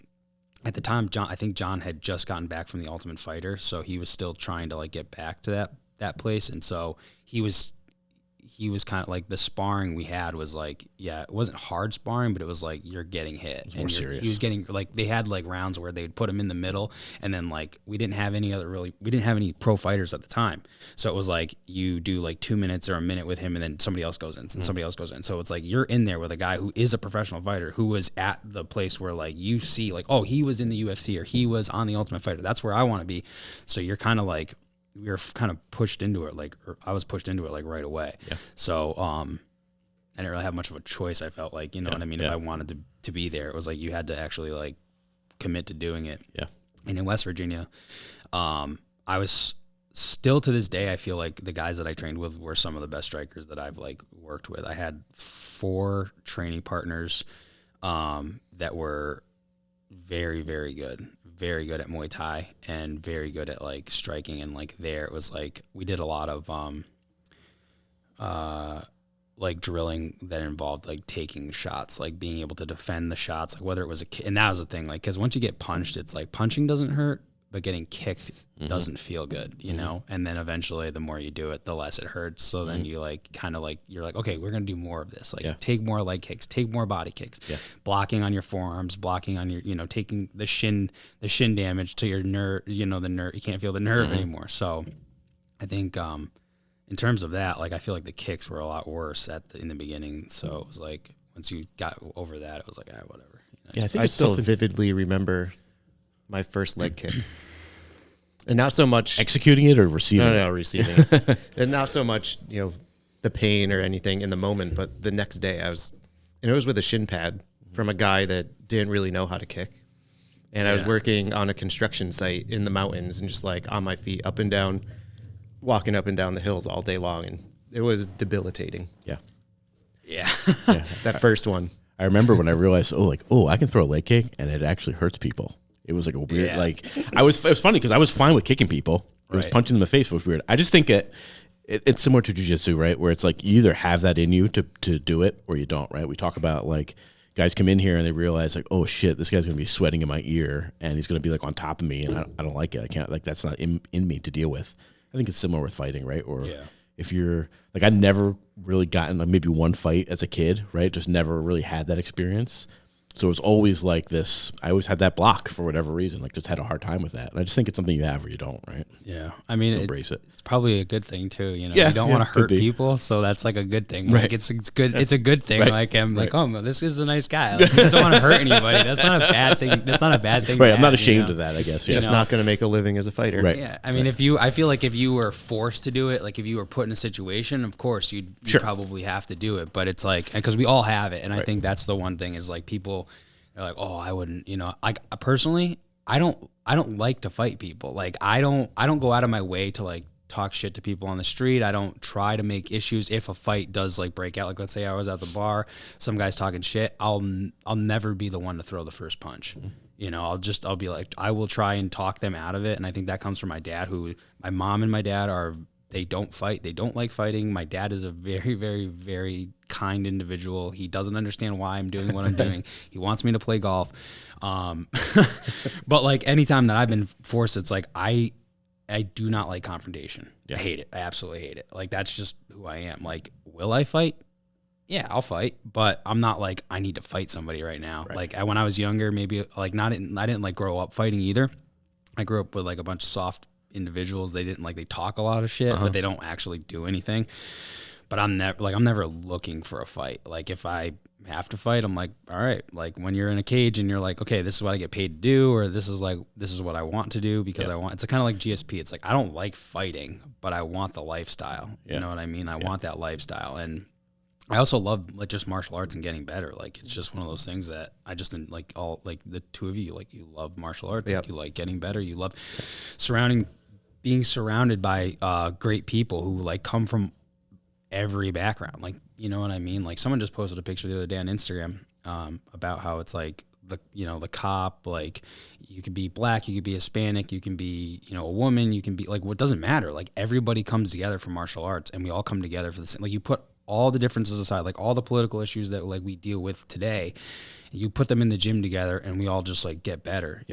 at the time, I think John had just gotten back from the Ultimate Fighter. So he was still trying to like get back to that place. And so he was kind of like, the sparring we had was like, it wasn't hard sparring, but it was like you're getting hit. It was more serious. He was getting like, they had like rounds where they'd put him in the middle, and then like we didn't have any pro fighters at the time. So it was like you do like 2 minutes or a minute with him, and then somebody else goes in, and somebody else goes in. So it's like you're in there with a guy who is a professional fighter, who was at the place where like you see like, oh, he was in the UFC or he was on the Ultimate Fighter. That's where I want to be. So you're kind of like, we were kind of pushed into it, or I was pushed into it like right away. Yeah. So I didn't really have much of a choice. I felt like, what I mean? If I wanted to be there, it was like you had to actually like commit to doing it. Yeah. And in West Virginia, I was still to this day, I feel like the guys that I trained with were some of the best strikers that I've like worked with. I had 4 training partners that were very, very good at Muay Thai and very good at like striking. And like there, it was like we did a lot of like drilling that involved like taking shots, like being able to defend the shots, like whether it was and that was the thing, like, because once you get punched, it's like punching doesn't hurt, but getting kicked doesn't feel good, and then eventually the more you do it, the less it hurts. So then you like kind of like, you're like, okay, we're going to do more of this. Like take more leg kicks, take more body kicks, blocking on your forearms, blocking on your, taking the shin damage to your nerve, the nerve, you can't feel the nerve anymore. So I think, in terms of that, like, I feel like the kicks were a lot worse in the beginning. So it was like, once you got over that, it was like, whatever. Yeah. I think I still vividly remember my first leg kick. And not so much executing it or receiving it? No, receiving it. And not so much, the pain or anything in the moment, but the next day it was with a shin pad from a guy that didn't really know how to kick. And I was working on a construction site in the mountains and just like on my feet, up and down, walking up and down the hills all day long. And it was debilitating. Yeah. Yeah. That first one. I remember when I realized, I can throw a leg kick and it actually hurts people. It was like a weird, it was funny because I was fine with kicking people. It was punching them in the face was weird. I just think it's similar to jiu-jitsu, right? Where it's like you either have that in you to do it or you don't, right? We talk about like guys come in here and they realize like, oh shit, this guy's going to be sweating in my ear and he's going to be like on top of me and I don't like it. I can't, like, that's not in me to deal with. I think it's similar with fighting, right? Or if you're like, I never really gotten like maybe one fight as a kid, right? Just never really had that experience. So it was always like this. I always had that block for whatever reason, like just had a hard time with that. And I just think it's something you have or you don't, right? Yeah. I mean, embrace it. It's probably a good thing too. You know, Yeah, you don't want to hurt be. people. So that's like a good thing. Right. Like it's good. It's a good thing. Right. Like I'm like, oh, this is a nice guy. Like, he doesn't want to hurt anybody. That's not a bad thing. That's not a bad thing. Right. to I'm not have, ashamed of that, I guess. Just not going to make a living as a fighter. Right. Yeah, I mean, I feel like if you were forced to do it, like if you were put in a situation, of course you'd probably have to do it. But it's like, because we all have it, and I think that's the one thing is like people are like, oh, I wouldn't, you know. Like personally, I don't like to fight people. Like I don't go out of my way to like talk shit to people on the street. I don't try to make issues. If a fight does like break out, like let's say I was at the bar, some guy's talking shit, I'll never be the one to throw the first punch. You know, I'll be like, I will try and talk them out of it. And I think that comes from my dad, my mom and my dad they don't fight. They don't like fighting. My dad is a very, very, very kind individual. He doesn't understand why I'm doing what I'm doing. He wants me to play golf. But like anytime that I've been forced, it's like, I do not like confrontation. I hate it. I absolutely hate it. Like, that's just who I am. Like, will I fight? Yeah, I'll fight, but I'm not like, I need to fight somebody right now. Right. Like when I was younger, maybe like I didn't like grow up fighting either. I grew up with like a bunch of soft individuals. They talk a lot of shit, but they don't actually do anything. But I'm never looking for a fight. Like if I have to fight, I'm like, all right, like when you're in a cage and you're like, okay, this is what I get paid to do, or this is what I want to do because I want, it's kind of like GSP. It's like, I don't like fighting, but I want the lifestyle. You know what I mean? I want that lifestyle. And I also love like just martial arts and getting better. Like it's just one of those things that I just like all like the two of you, like you love martial arts, like you like getting better. You love being surrounded by great people who like come from every background. Like, you know what I mean? Like someone just posted a picture the other day on Instagram about how it's like the cop, like you could be black, you could be Hispanic, you can be, a woman, you can be like, what doesn't matter. Like everybody comes together for martial arts and we all come together for the same, like you put all the differences aside, like all the political issues that like we deal with today, you put them in the gym together and we all just like get better,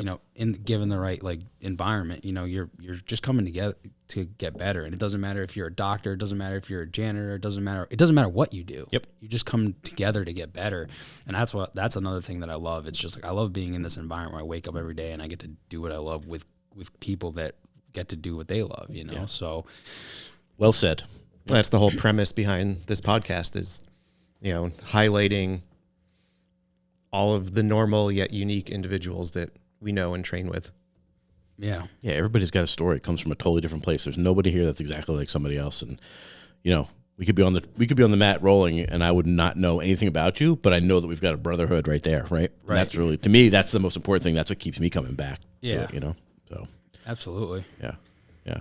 given the right like environment, you're just coming together to get better. And it doesn't matter if you're a doctor, it doesn't matter if you're a janitor, it doesn't matter what you do. Yep. You just come together to get better. And that's another thing that I love. It's just like, I love being in this environment where I wake up every day and I get to do what I love with people that get to do what they love, So well said. That's the whole premise behind this podcast is, highlighting all of the normal yet unique individuals that we know and train with. Yeah. Yeah. Everybody's got a story. It comes from a totally different place. There's nobody here that's exactly like somebody else. And, we could be on the mat rolling and I would not know anything about you, but I know that we've got a brotherhood right there. Right. And that's really, to me, that's the most important thing. That's what keeps me coming back. Yeah. To it, so. Absolutely. Yeah. Yeah.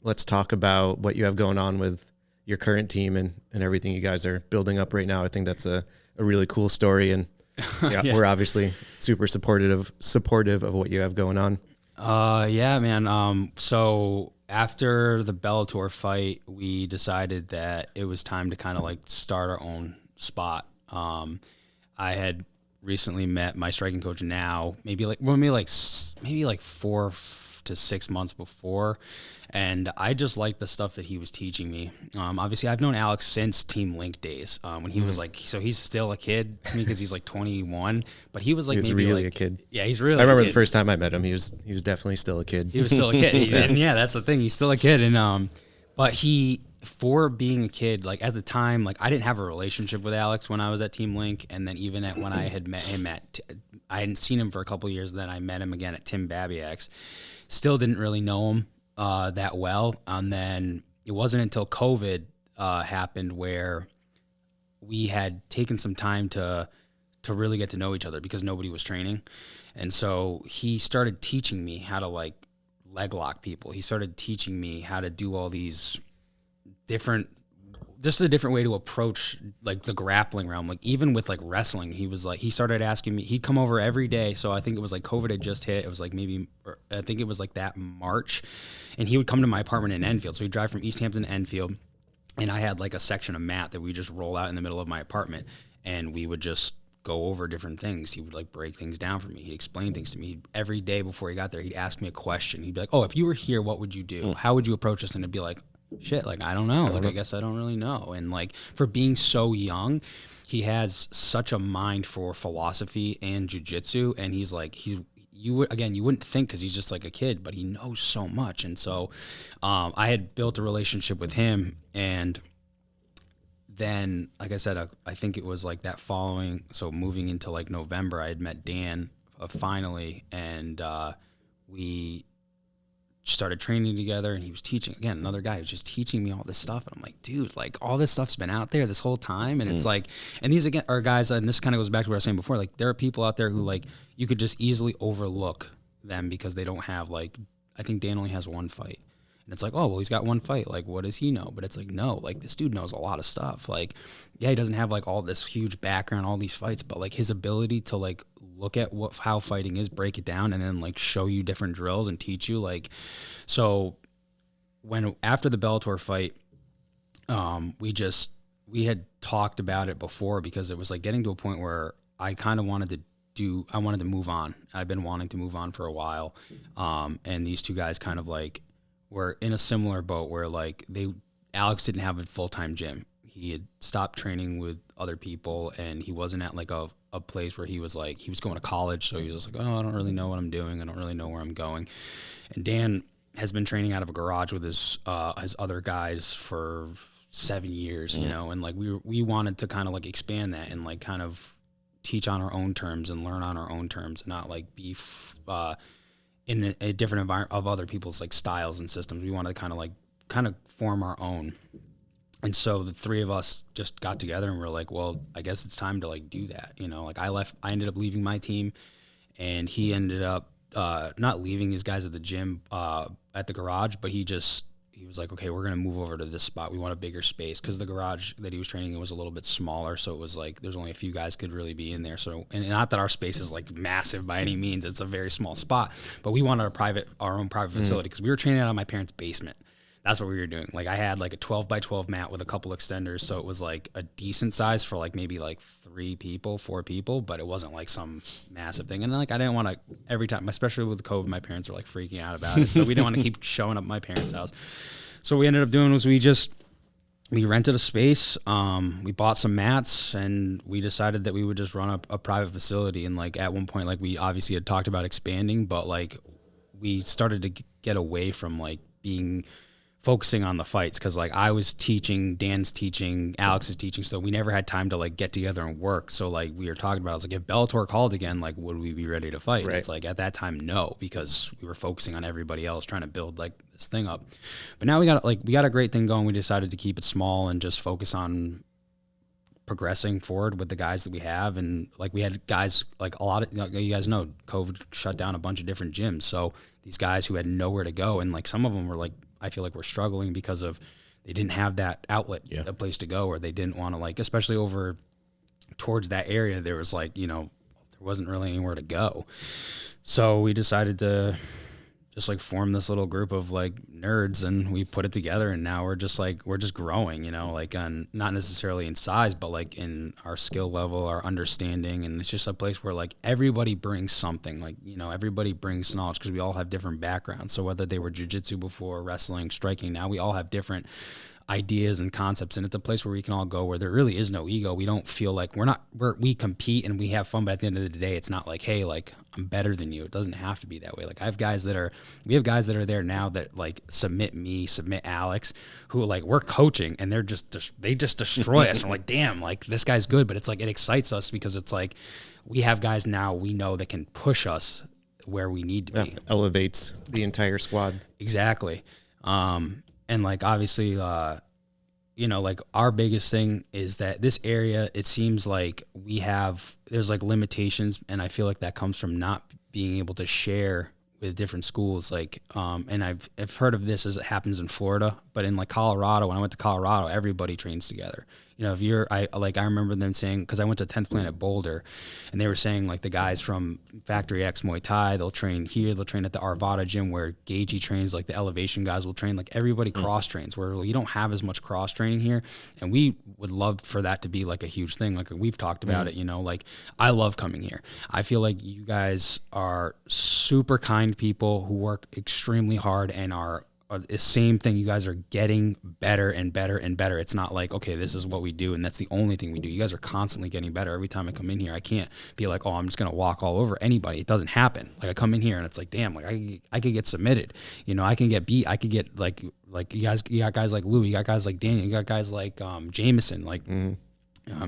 Let's talk about what you have going on with your current team and everything you guys are building up right now. I think that's a really cool story. And we're obviously super supportive of what you have going on. Yeah, man. So after the Bellator fight, we decided that it was time to kind of like start our own spot. I had recently met my striking coach now, maybe 4 to 6 months before. And I just liked the stuff that he was teaching me. Obviously, I've known Alex since Team Link days when he was like, so he's still a kid to me because he's like 21, but he was like, he was really a kid. Yeah, he's really. I remember the first time I met him, he was definitely still a kid. He was still a kid. And yeah, that's the thing. He's still a kid. And but for being a kid, like at the time, like I didn't have a relationship with Alex when I was at Team Link, and then even when I had met him I hadn't seen him for a couple of years. Then I met him again at Tim Babiak's. Still didn't really know him that well. And then it wasn't until COVID happened where we had taken some time to really get to know each other because nobody was training. And so he started teaching me how to like leg lock people. He started teaching me how to do all these different, just a different way to approach like the grappling realm. Like even with like wrestling, he started asking me, he'd come over every day. So I think it was like COVID had just hit. It was like I think it was like that March, and he would come to my apartment in Enfield. So he'd drive from East Hampton to Enfield, and I had like a section of mat that we just roll out in the middle of my apartment, and we would just go over different things. He would like break things down for me. He'd explain things to me. Every day before he got there, he'd ask me a question. He'd be like, "Oh, if you were here, what would you do? How would you approach this?" And it'd be like, "Shit, like I don't know. Like I guess I don't really know." And like for being so young, he has such a mind for philosophy and jiu-jitsu, and he's like you wouldn't think because he's just like a kid, but he knows so much. And so I had built a relationship with him, and then, like I said, I think it was like that following, so moving into like November, I had met Dan finally, and we started training together, and he was teaching, again, another guy who's just teaching me all this stuff. And I'm like, dude, like all this stuff's been out there this whole time. And it's like, and these again are guys, and this kind of goes back to what I was saying before, like there are people out there who like, you could just easily overlook them because they don't have like, I think Dan only has one fight. And it's like, oh, well, he's got one fight. Like, what does he know? But it's like, no, like this dude knows a lot of stuff. Like, yeah, he doesn't have like all this huge background, all these fights, but like his ability to like look at how fighting is, break it down, and then like show you different drills and teach you. Like, so after the Bellator fight, we had talked about it before because it was like getting to a point where I kind of wanted to move on. I've been wanting to move on for a while. And these two guys kind of like were in a similar boat where like Alex didn't have a full-time gym. He had stopped training with other people, and he wasn't at like a place where he was like, he was going to college. So he was just like, oh, I don't really know what I'm doing. I don't really know where I'm going. And Dan has been training out of a garage with his other guys for 7 years, you know, and like we wanted to kind of like expand that and like kind of teach on our own terms and learn on our own terms, and not like be in a different environment of other people's like styles and systems. We wanted to kind of form our own. And so the three of us just got together and we're like, well, I guess it's time to like do that. You know, like I ended up leaving my team, and he ended up not leaving his guys at the gym at the garage, but he was like, okay, we're going to move over to this spot. We want a bigger space, because the garage that he was training in was a little bit smaller. So it was like, there's only a few guys could really be in there. So, and not that our space is like massive by any means, it's a very small spot, but we wanted our own private facility, because we were training out of my parents' basement. That's what we were doing. Like I had like a 12 by 12 mat with a couple extenders. So it was like a decent size for like maybe like 4 people, but it wasn't like some massive thing. And like, I didn't want to every time, especially with COVID, my parents were like freaking out about it. So we didn't want to keep showing up at my parents' house. So what we ended up doing was we rented a space. We bought some mats, and we decided that we would just run a private facility. And like at one point, like we obviously had talked about expanding, but like we started to get away from like focusing on the fights, because like I was teaching, Dan's teaching, Alex is teaching, so we never had time to like get together and work. So like we were talking about, I was like, if Bellator called again, like would we be ready to fight? Right. It's like at that time, no, because we were focusing on everybody else, trying to build like this thing up. But now we got a great thing going. We decided to keep it small and just focus on progressing forward with the guys that we have. And like we had guys, like a lot of, you guys know, COVID shut down a bunch of different gyms. So these guys who had nowhere to go, and like some of them were like, I feel like we're struggling because of they didn't have that outlet, a place to go, or they didn't want to like, especially over towards that area, there was like, you know, there wasn't really anywhere to go. So we decided to just like form this little group of like nerds, and we put it together, and now we're just growing, you know, like on not necessarily in size, but like in our skill level, our understanding. And it's just a place where like everybody brings something, like, you know, everybody brings knowledge, because we all have different backgrounds. So whether they were jiu-jitsu before, wrestling, striking, now we all have different ideas and concepts, and it's a place where we can all go, where there really is no ego. We don't feel like we compete and we have fun, but at the end of the day, it's not like, hey, like I'm better than you. It doesn't have to be that way. Like we have guys that are there now that like submit Alex, who like we're coaching, and they just destroy us. I'm like, damn, like this guy's good, but it's like, it excites us because it's like we have guys now we know that can push us where we need to be. Elevates the entire squad. Exactly. And like, obviously, you know, like our biggest thing is that this area, it seems like there's like limitations, and I feel like that comes from not being able to share with different schools. Like, and I've heard of this as it happens in Florida, but in like Colorado, when I went to Colorado, everybody trains together. You know, I remember them saying, because I went to 10th Planet Boulder, and they were saying like the guys from Factory X Muay Thai, they'll train here, they'll train at the Arvada gym where Gagey trains, like the elevation guys will train, like everybody cross trains, where you don't have as much cross training here. And we would love for that to be like a huge thing. Like we've talked about it, you know, like I love coming here. I feel like you guys are super kind people who work extremely hard and are the same thing. You guys are getting better and better and better. It's not like, okay, this is what we do and that's the only thing we do. You guys are constantly getting better. Every time I come in here, I can't be like, oh, I'm just going to walk all over anybody. It doesn't happen. Like I come in here and it's like, damn, like I could get submitted. You know, I can get beat. I could get like you got guys like Lou, you got guys like Daniel, you got guys like Jameson, like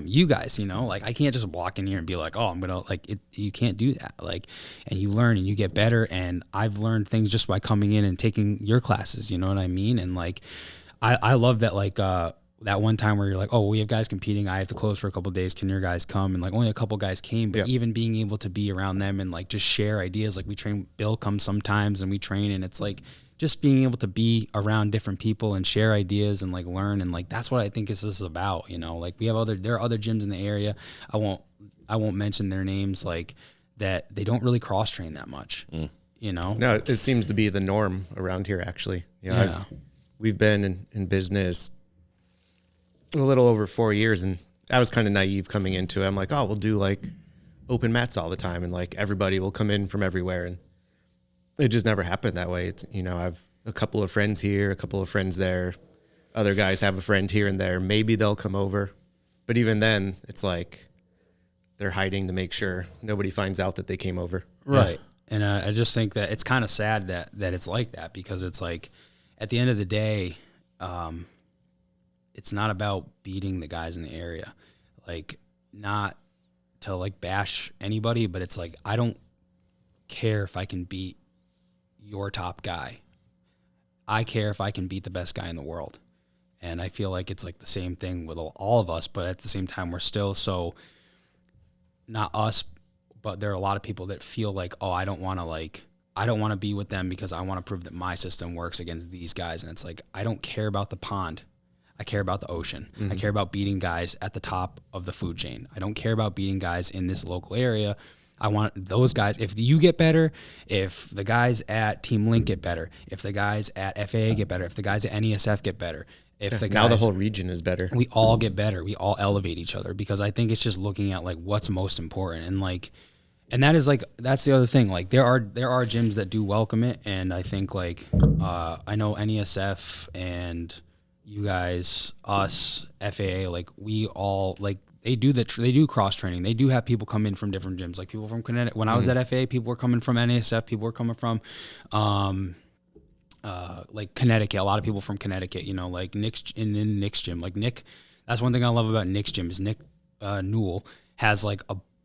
you guys, you know, like I can't just walk in here and be like, oh, I'm going to like it. You can't do that. Like, and you learn and you get better. And I've learned things just by coming in and taking your classes, you know what I mean? And like, I love that, like, that one time where you're like, oh, we have guys competing. I have to close for a couple of days. Can your guys come? And like only a couple guys came, but even being able to be around them and like just share ideas. Like we train, Bill comes sometimes and we train, and it's like, just being able to be around different people and share ideas and like learn, and like that's what I think this is about, you know. Like there are other gyms in the area. I won't mention their names, like that they don't really cross train that much. You know? No, it seems to be the norm around here actually. You know, we've been in business a little over 4 years, and I was kind of naive coming into it. I'm like, oh, we'll do like open mats all the time and like everybody will come in from everywhere, and it just never happened that way. It's, you know, I've a couple of friends here, a couple of friends there. Other guys have a friend here and there. Maybe they'll come over. But even then, it's like they're hiding to make sure nobody finds out that they came over. Right. Yeah. And I just think that it's kind of sad that it's like that, because it's like at the end of the day, it's not about beating the guys in the area. Like, not to like bash anybody, but it's like I don't care if I can beat your top guy. I care if I can beat the best guy in the world. And I feel like it's like the same thing with all of us, but at the same time, we're still so, not us, but there are a lot of people that feel like, oh, I don't want to be with them because I want to prove that my system works against these guys. And it's like, I don't care about the pond. I care about the ocean. I care about beating guys at the top of the food chain. I don't care about beating guys in this local area. I want those guys, if you get better, if the guys at Team Link get better, if the guys at FAA get better, if the guys at NESF get better, if the guys, now the whole region is better. We all get better. We all elevate each other, because I think it's just looking at like what's most important. And like, and that is like, that's the other thing. Like there are gyms that do welcome it. And I think like, I know NESF and you guys, us, FAA, like we all like, they do cross training. They do have people come in from different gyms, like people from Connecticut. When I was at FAA, people were coming from NASF. People were coming from, like Connecticut. A lot of people from Connecticut. You know, like Nick's in Nick's gym. Like Nick, that's one thing I love about Nick's gym is Nick Newell has like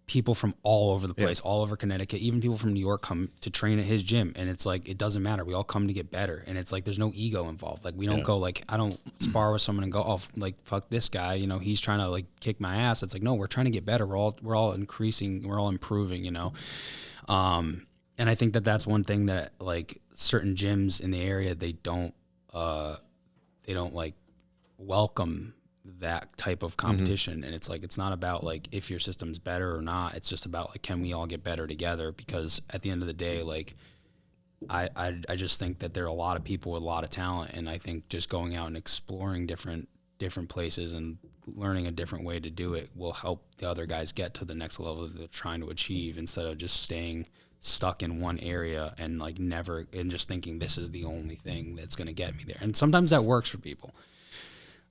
people from all over the place, all over Connecticut. Even people from New York come to train at his gym, and it's like it doesn't matter. We all come to get better, and it's like there's no ego involved. Like we don't go like, I don't spar with someone and go, oh, like fuck this guy, you know, he's trying to like kick my ass. It's like, no, we're trying to get better. We're all increasing, we're all improving, you know. And I think that that's one thing that like certain gyms in the area, they don't like welcome that type of competition. And it's like, it's not about like if your system's better or not. It's just about like, can we all get better together? Because at the end of the day, like I just think that there are a lot of people with a lot of talent, and I think just going out and exploring different places and learning a different way to do it will help the other guys get to the next level that they're trying to achieve, instead of just staying stuck in one area and like never, and just thinking this is the only thing that's going to get me there. And sometimes that works for people.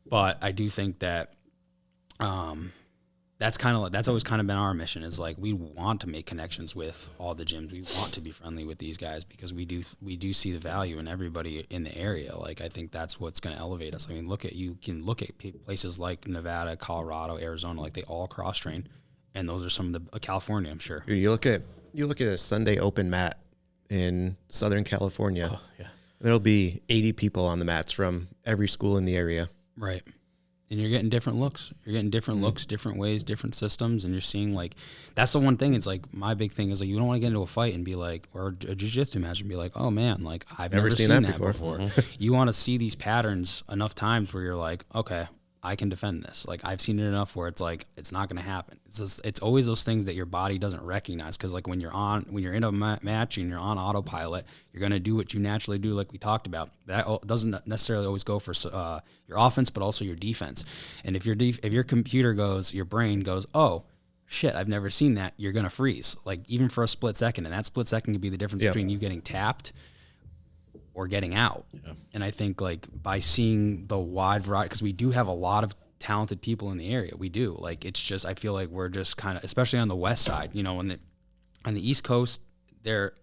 But I do think that that's always kind of been our mission, is like we want to make connections with all the gyms. We want to be friendly with these guys, because we do see the value in everybody in the area. Like I think that's what's going to elevate us. I mean, you can look at places like Nevada, Colorado, Arizona, like they all cross train, and those are some of the California, I'm sure. You look at a Sunday open mat in Southern California. Oh, yeah. There'll be 80 people on the mats from every school in the area. Right. And you're getting different looks. You're getting different looks, different ways, different systems, and you're seeing like that's the one thing. It's like my big thing is like you don't want to get into a fight and be like, or a jiu-jitsu match and be like, oh man, like I've never seen that before. You want to see these patterns enough times where you're like, okay, I can defend this. Like I've seen it enough where it's like it's not going to happen. It's always those things that your body doesn't recognize because like when you're in a match and you're on autopilot, you're going to do what you naturally do, like we talked about. That doesn't necessarily always go for your offense, but also your defense. And if your computer goes, your brain goes, oh shit, I've never seen that, you're going to freeze. Like even for a split second, and that split second could be the difference between you getting tapped or getting out. Yeah. And I think like by seeing the wide variety, because we do have a lot of talented people in the area. We do. Like it's just I feel like we're just kind of, especially on the west side, you know, on the East Coast, they're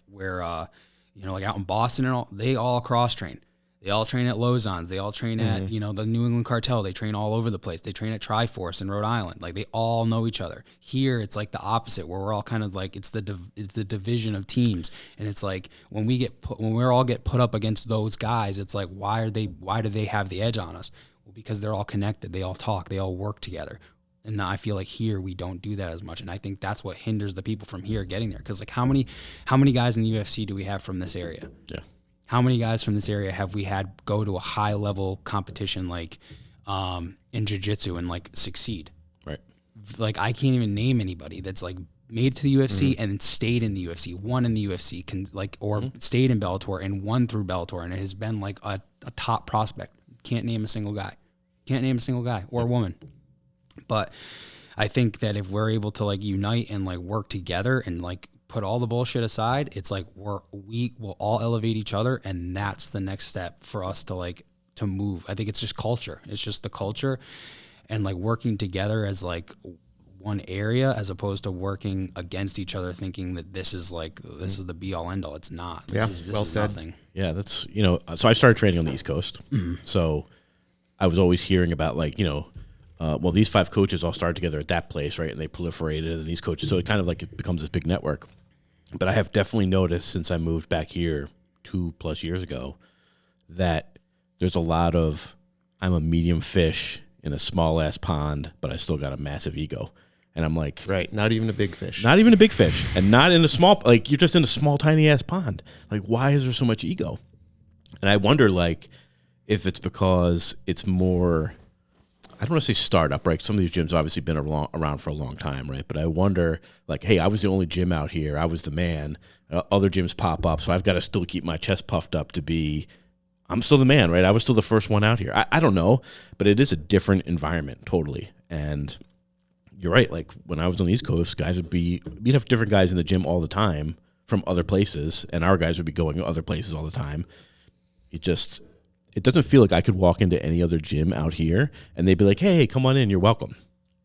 where you know, like out in Boston and all, they all cross train. They all train at Lozon's. They all train at, you know, the New England Cartel. They train all over the place. They train at Triforce in Rhode Island. Like they all know each other. Here, it's like the opposite, where we're all kind of like it's the division of teams, and it's like when we all get put up against those guys, it's like why do they have the edge on us? Well, because they're all connected. They all talk. They all work together. And I feel like here we don't do that as much, and I think that's what hinders the people from here getting there. Because like how many guys in the UFC do we have from this area? Yeah. How many guys from this area have we had go to a high level competition like in jiu-jitsu and like succeed? Right. Like I can't even name anybody that's like made it to the UFC and stayed in the UFC, won in the UFC, stayed in Bellator and won through Bellator, and it has been like a top prospect. Can't name a single guy. Or woman. But I think that if we're able to like unite and like work together and like put all the bullshit aside, it's like we will all elevate each other, and that's the next step for us to move. I think it's just culture. It's just the culture and like working together as like one area as opposed to working against each other thinking that this is the be all end all. It's not. This is said. Nothing. Yeah, that's, you know, so I started training on the East Coast. So I was always hearing about like, you know, well, these 5 coaches all started together at that place, right? And they proliferated, and these coaches, so it kind of like it becomes this big network. But I have definitely noticed since I moved back here 2+ years ago that there's a lot of I'm a medium fish in a small ass pond, but I still got a massive ego. And I'm like, right, not even a big fish. Not even a big fish. And not in a small, like you're just in a small, tiny ass pond. Like, why is there so much ego? And I wonder, like, if it's because it's more, I don't want to say startup, right? Some of these gyms obviously been around for a long time, right? But I wonder, like, hey, I was the only gym out here. I was the man. Other gyms pop up, so I've got to still keep my chest puffed up to be, I'm still the man, right? I was still the first one out here. I don't know, but it is a different environment, totally. And you're right. Like, when I was on the East Coast, we'd have different guys in the gym all the time from other places, and our guys would be going to other places all the time. It doesn't feel like I could walk into any other gym out here and they'd be like, hey, come on in, you're welcome.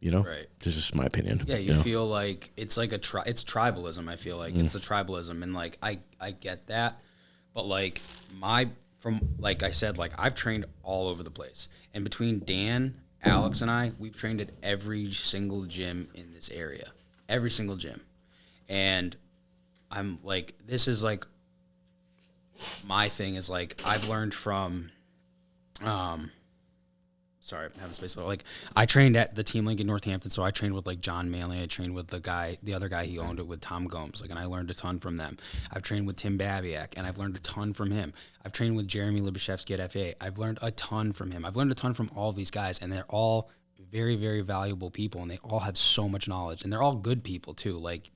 You know? Right. This is just my opinion. Yeah, you feel like it's like it's tribalism, I feel like. It's the tribalism, and like I get that. But like like I said, like I've trained all over the place. And between Dan, Alex, and I, we've trained at every single gym in this area. Every single gym. And I'm like, this is like my thing is like I've learned from sorry, I'm having space. Like I trained at the Team Link in Northampton, so I trained with like John Manley. I trained with the other guy he owned it with, Tom Gomes. Like, and I learned a ton from them. I've trained with Tim Babiak, and I've learned a ton from him. I've trained with Jeremy Libashevsky at FA. I've learned a ton from him. I've learned a ton from all these guys, and they're all very, very valuable people, and they all have so much knowledge, and they're all good people too. Like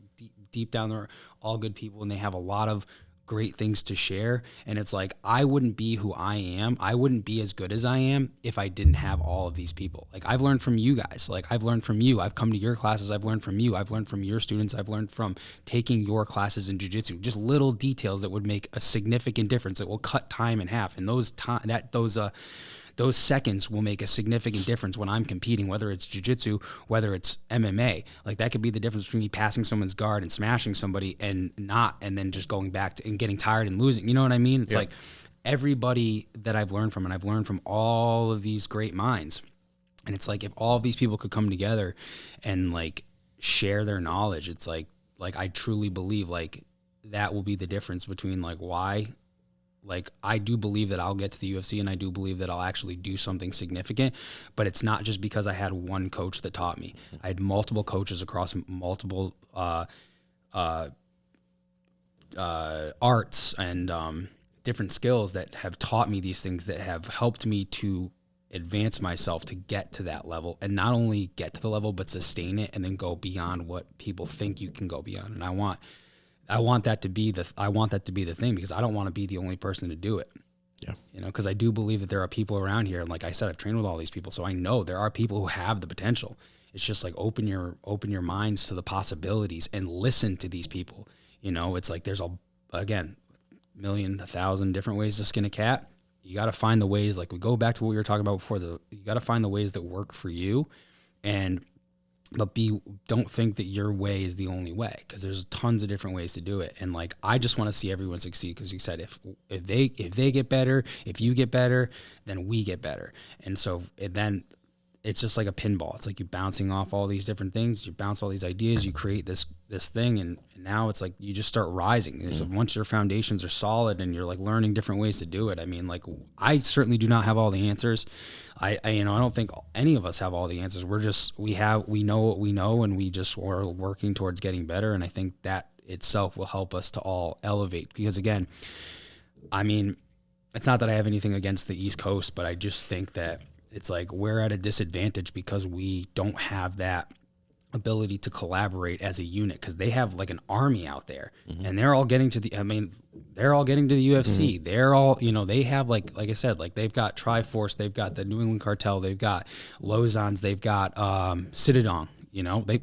deep down, they're all good people, and they have a lot of great things to share. And it's like, I wouldn't be who I am. I wouldn't be as good as I am if I didn't have all of these people. Like I've learned from you guys. Like I've learned from you. I've come to your classes. I've learned from you. I've learned from your students. I've learned from taking your classes in jiu-jitsu, just little details that would make a significant difference that will cut time in half. And those seconds will make a significant difference when I'm competing, whether it's jiu-jitsu, whether it's MMA. Like that could be the difference between me passing someone's guard and smashing somebody and then just going back to and getting tired and losing. You know what I mean? It's like everybody that I've learned from, and I've learned from all of these great minds. And it's like if all of these people could come together and like share their knowledge, it's like I truly believe like that will be the difference between like why Like, I do believe that I'll get to the UFC, and I do believe that I'll actually do something significant, but it's not just because I had one coach that taught me. I had multiple coaches across multiple arts and different skills that have taught me these things, that have helped me to advance myself to get to that level, and not only get to the level, but sustain it and then go beyond what people think you can go beyond. And I want that to be the thing, because I don't want to be the only person to do it. Yeah. You know, because I do believe that there are people around here, and like I said, I've trained with all these people, so I know there are people who have the potential. It's just like open your minds to the possibilities and listen to these people. You know, it's like there's again, 1,000,000 different ways to skin a cat. You got to find the ways, like we go back to what we were talking about before, you got to find the ways that work for you, but don't think that your way is the only way, because there's tons of different ways to do it. And like, I just want to see everyone succeed, because you said, if they get better, if you get better, then we get better. And so then it's just like a pinball. It's like you're bouncing off all these different things. You bounce all these ideas, you create this thing, and now it's like you just start rising. And so once your foundations are solid and you're like learning different ways to do it. I mean, like, I certainly do not have all the answers. I don't think any of us have all the answers. We know what we know, and we just are working towards getting better. And I think that itself will help us to all elevate, because again, I mean, it's not that I have anything against the East Coast, but I just think that it's like we're at a disadvantage because we don't have that ability to collaborate as a unit, because they have like an army out there, and they're all getting to the UFC. They're all, they have like I said, like they've got Triforce, they've got the New England Cartel, they've got Lozans, they've got Citadon.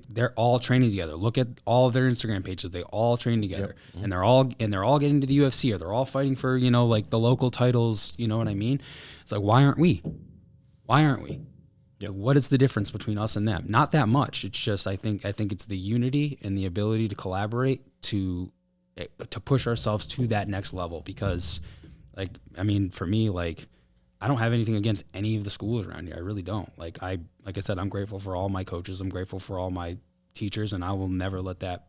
They're all training together. Look at all of their Instagram pages. They all train together, and they're all getting to the UFC, or they're all fighting for, like the local titles. You know what I mean? It's like, why aren't we? What is the difference between us and them? Not that much. It's just, I think it's the unity and the ability to collaborate to push ourselves to that next level. Because, like, I mean, for me, like, I don't have anything against any of the schools around here. I really don't. Like I said, I'm grateful for all my coaches. I'm grateful for all my teachers, and I will never let that,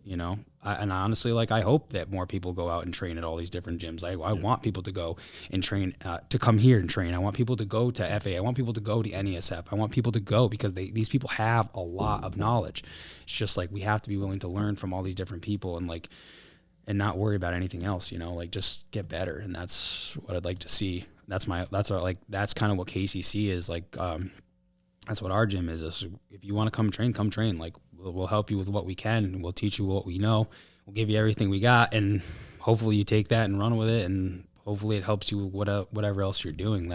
and honestly, like, I hope that more people go out and train at all these different gyms. I want people to go and train, to come here and train. I want people to go to FA. I want people to go to NESF. I want people to go because these people have a lot of knowledge. It's just like, we have to be willing to learn from all these different people, and not worry about anything else, like, just get better. And that's what I'd like to see. That's kind of what KCC is like. That's what our gym is. If you want to come train. Like, we'll help you with what we can, and we'll teach you what we know. We'll give you everything we got, and hopefully you take that and run with it, and hopefully it helps you with whatever else you're doing.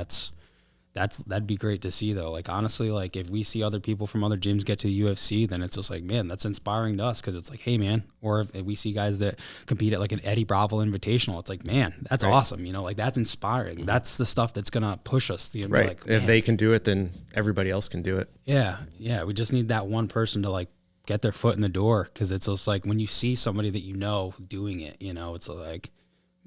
That'd be great to see, though. Like, honestly, like, if we see other people from other gyms get to the UFC, then it's just like, man, that's inspiring to us, because it's like, hey, man. Or if we see guys that compete at like an Eddie Bravo Invitational, it's like, man, that's awesome. Like, that's inspiring. That's the stuff that's gonna push us. Right. Like, if they can do it, then everybody else can do it. Yeah. We just need that one person to like get their foot in the door, because it's just like, when you see somebody that doing it, it's like,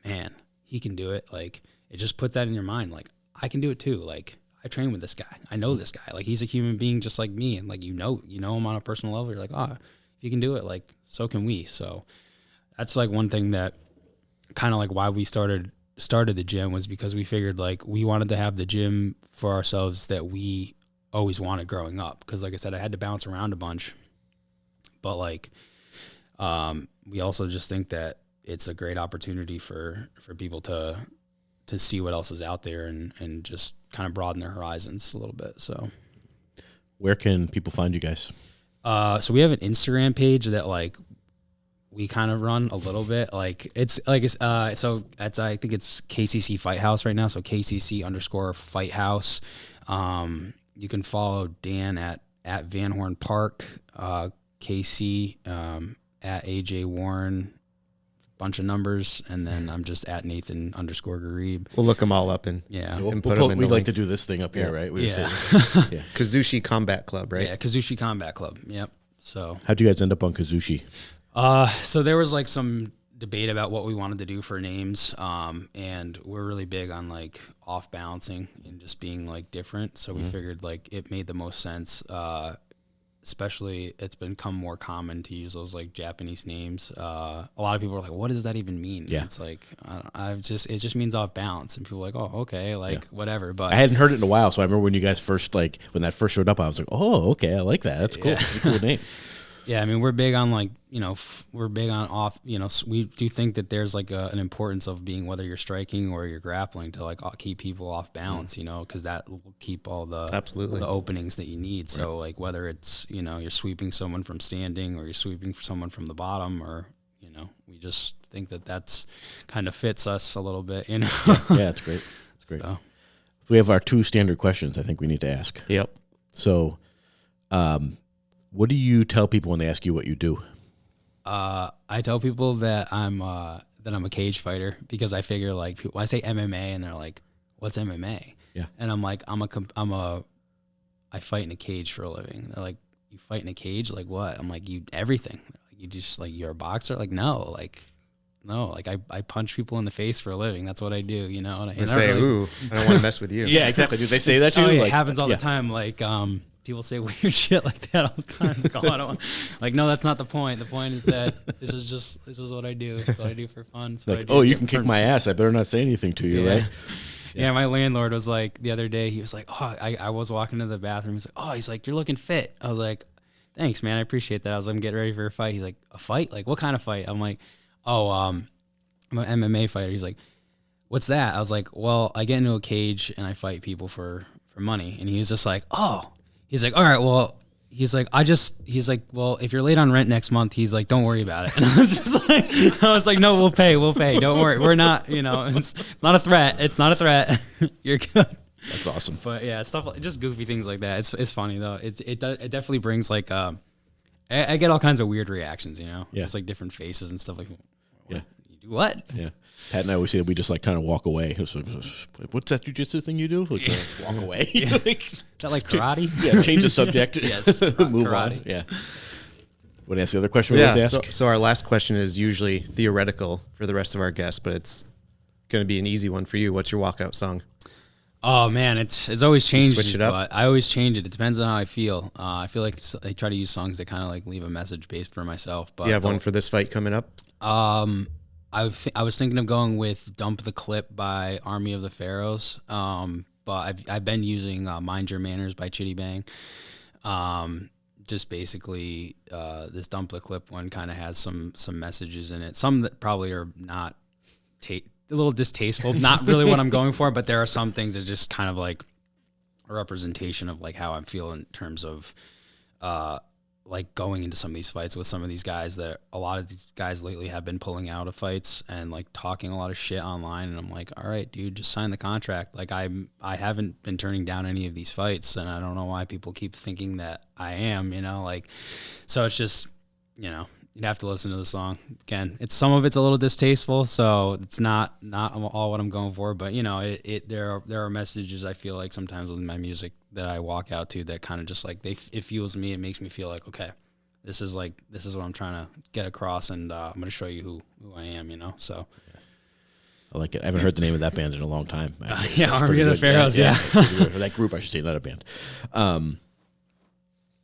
man, he can do it. Like, it just puts that in your mind. Like, I can do it too. Like, I train with this guy. I know this guy. Like, he's a human being just like me. And like, you know him on a personal level. You're like, if you can do it, like, so can we. So that's like one thing that kind of like why we started the gym, was because we figured like we wanted to have the gym for ourselves that we always wanted growing up. Cause like I said, I had to bounce around a bunch, but like, we also just think that it's a great opportunity for people to see what else is out there, and just kind of broaden their horizons a little bit. So where can people find you guys? So we have an Instagram page that like we kind of run a little bit. Like, it's like, so that's, I think it's KCC Fight House right now. So KCC_Fight House. You can follow Dan at Van Horn Park, KC, at AJ Warren, bunch of numbers, and then I'm just at Nathan_Ghareeb. We'll look them all up and We'd put them in like links. to do this thing up here, right? We Yeah. yeah. Kuzushi Combat Club, right? Yeah, Kuzushi Combat Club. Yep. So How'd you guys end up on Kuzushi? so there was like some debate about what we wanted to do for names, and we're really big on like off balancing and just being like different. So we figured like it made the most sense especially it's become more common to use those like Japanese names. A lot of people are like, what does that even mean? Yeah. It's like, it just means off balance. And people are like, oh, okay, like whatever. But I hadn't heard it in a while, so I remember when you guys first, like, when that first showed up, I was like, oh, okay, I like that. That's cool. It's a cool name. yeah, I mean, we're big on like, we're big on off, we do think that there's like an importance of being, whether you're striking or you're grappling, to like keep people off balance, because that will keep all the Absolutely. the openings that you need. Right. So like whether it's, you're sweeping someone from standing or you're sweeping someone from the bottom, or, we just think that that's kind of fits us a little bit, Yeah, it's great. It's great. So we have our 2 standard questions I think we need to ask. Yep. So, what do you tell people when they ask you what you do? I tell people that I'm a cage fighter, because I figure like I say MMA and they're like, "What's MMA?" Yeah, and I'm like, I fight in a cage for a living. They're like, "You fight in a cage? Like what?" I'm like, "You everything. Like, you just like you're a boxer?" Like no, like I punch people in the face for a living. That's what I do. And I say, "Ooh, I don't want to mess with you." Yeah, exactly. Do they say that to you? It happens all the time. Like people say weird shit like that all the time. Like, oh, I don't like, no, that's not the point. The point is that this is what I do. It's what I do for fun. It's like, oh, you can kick my ass. I better not say anything to you, right? Yeah, my landlord was like, the other day, he was like, oh, I was walking to the bathroom. He's like, oh, you're looking fit. I was like, thanks, man. I appreciate that. I was like, I'm getting ready for a fight. He's like, a fight? Like, what kind of fight? I'm like, oh, I'm an MMA fighter. He's like, what's that? I was like, well, I get into a cage and I fight people for money. And he was just like, oh. He's like, all right, well, he's like, well, if you're late on rent next month, he's like, don't worry about it. And I was like, no, we'll pay. Don't worry. We're not, it's not a threat. It's not a threat. You're good. That's awesome. But yeah, stuff like just goofy things like that. It's funny though. It definitely brings like, I get all kinds of weird reactions, just like different faces and stuff like, yeah. You do what? Yeah. Pat and I always say that we just like kind of walk away. What's that jujitsu thing you do? Like, walk away. Is that like karate? Yeah, change the subject. Yes, move karate. on. Yeah. Want to ask the other question we want to ask? So our last question is usually theoretical for the rest of our guests, but it's going to be an easy one for you. What's your walkout song? Oh man, it's always changed. Switch it up. But I always change it. It depends on how I feel. I feel like I try to use songs that kind of like leave a message based for myself. But you have one for this fight coming up? I was thinking of going with "Dump the Clip" by Army of the Pharaohs, but I've been using "Mind Your Manners" by Chitty Bang. Just basically, this "Dump the Clip" one kind of has some messages in it. Some that probably are not a little distasteful, not really what I'm going for, but there are some things that just kind of like a representation of like how I'm feeling in terms of like going into some of these fights with some of these guys that a lot of these guys lately have been pulling out of fights and like talking a lot of shit online. And I'm like, all right, dude, just sign the contract. Like I haven't been turning down any of these fights, and I don't know why people keep thinking that I am, like, so it's just, you'd have to listen to the song again. Some of it's a little distasteful, so it's not all what I'm going for, but there are messages I feel like sometimes with my music that I walk out to that kind of just like it fuels me. It makes me feel like, okay, this is what I'm trying to get across, and I'm going to show you who I am, so. I like it. I haven't heard the name of that band in a long time. Yeah, Army of the Pharaohs, yeah. Or that group, I should say, not a band.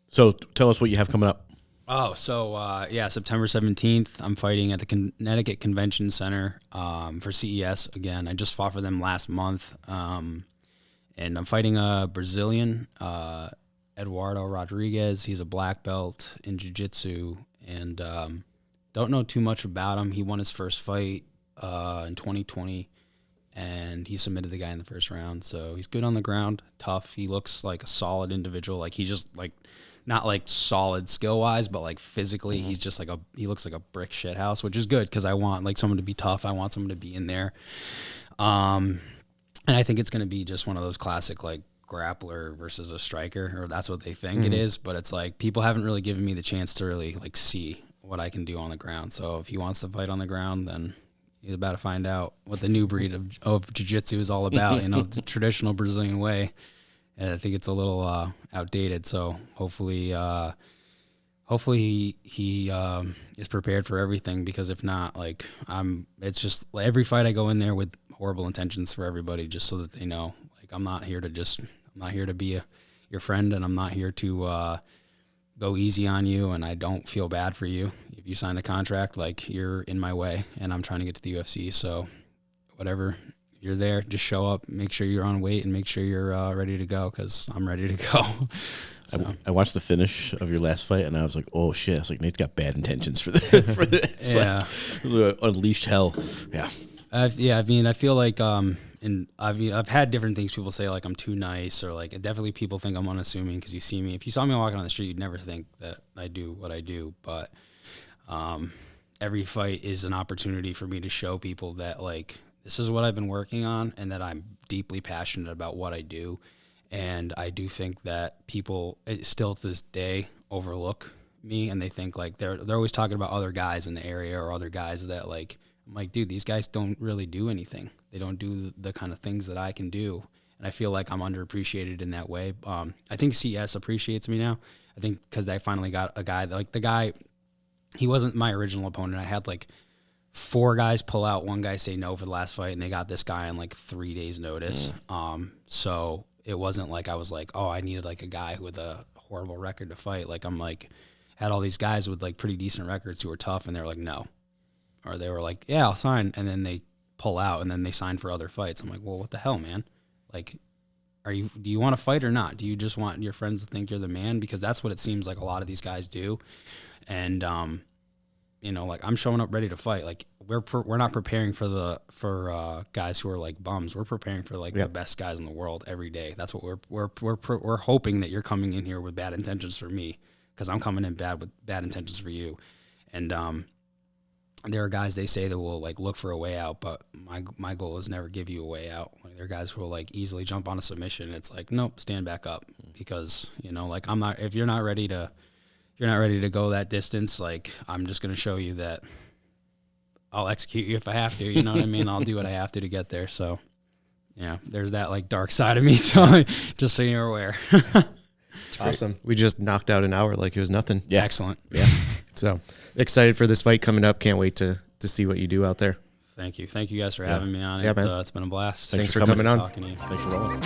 So tell us what you have coming up. Oh, so September 17th, I'm fighting at the Connecticut Convention Center for CES again. I just fought for them last month, and I'm fighting a Brazilian, Eduardo Rodriguez. He's a black belt in jiu-jitsu, and don't know too much about him. He won his first fight in 2020, and he submitted the guy in the first round. So he's good on the ground, tough. He looks like a solid individual. Like he just like. Not like solid skill wise, but like physically, he's just like he looks like a brick shit house, which is good because I want like someone to be tough. I want someone to be in there. And I think it's going to be just one of those classic like grappler versus a striker, or that's what they think it is. But it's like people haven't really given me the chance to really like see what I can do on the ground. So if he wants to fight on the ground, then he's about to find out what the new breed of jiu-jitsu is all about, the traditional Brazilian way. And I think it's a little outdated, so hopefully he is prepared for everything, because if not, like it's just every fight I go in there with horrible intentions for everybody, just so that they know, like I'm not here to be your friend, and I'm not here to go easy on you, and I don't feel bad for you. If you sign a contract, like, you're in my way, and I'm trying to get to the UFC. So whatever, you're there, just show up, make sure you're on weight, and make sure you're ready to go, because I'm ready to go. So. I watched the finish of your last fight, and I was like, "Oh shit!" I was like, "Nate's got bad intentions for this." For this. Yeah, like, unleashed hell. Yeah, yeah. I mean, I feel like and I've had different things people say, like I'm too nice, or like definitely people think I'm unassuming because you see me. If you saw me walking on the street, you'd never think that I do what I do. But every fight is an opportunity for me to show people that, like, this is what I've been working on, and that I'm deeply passionate about what I do. And I do think that people still to this day overlook me, and they think, like, they're always talking about other guys in the area, or other guys that, like, I'm like, dude, these guys don't really do anything. They don't do the kind of things that I can do. And I feel like I'm underappreciated in that way. I think CS appreciates me now. I think because I finally got a guy, like, the guy, he wasn't my original opponent. I had like 4 guys pull out, 1 guy say no for the last fight, and they got this guy on like 3 days notice. So it wasn't like I was like, oh, I needed like a guy with a horrible record to fight. Like, I'm like, had all these guys with like pretty decent records who were tough, and they were like, no. Or they were like, yeah, I'll sign. And then they pull out, and then they sign for other fights. I'm like, well, what the hell, man? Like, do you want to fight or not? Do you just want your friends to think you're the man? Because that's what it seems like a lot of these guys do. And, you know, like, I'm showing up ready to fight. Like, we're not preparing for guys who are like bums. We're preparing for like the best guys in the world every day. That's what we're hoping that you're coming in here with bad intentions for me, because I'm coming in with bad intentions for you. And, there are guys, they say, that will like look for a way out, but my goal is never give you a way out. Like, there are guys who will like easily jump on a submission. It's like, nope, stand back up, because, you know, like, if you're not ready to go that distance, like, I'm just going to show you that I'll execute you if I have to, you know what I mean? I'll do what I have to get there. So yeah, there's that like dark side of me. So just so you're aware. Awesome. We just knocked out an hour like it was nothing. Yeah. Excellent. Yeah. So excited for this fight coming up. Can't wait to see what you do out there. Thank you. Thank you guys for having me on. Yeah, man. It's been a blast. Thanks for coming on. Talking to you. thanks for rolling.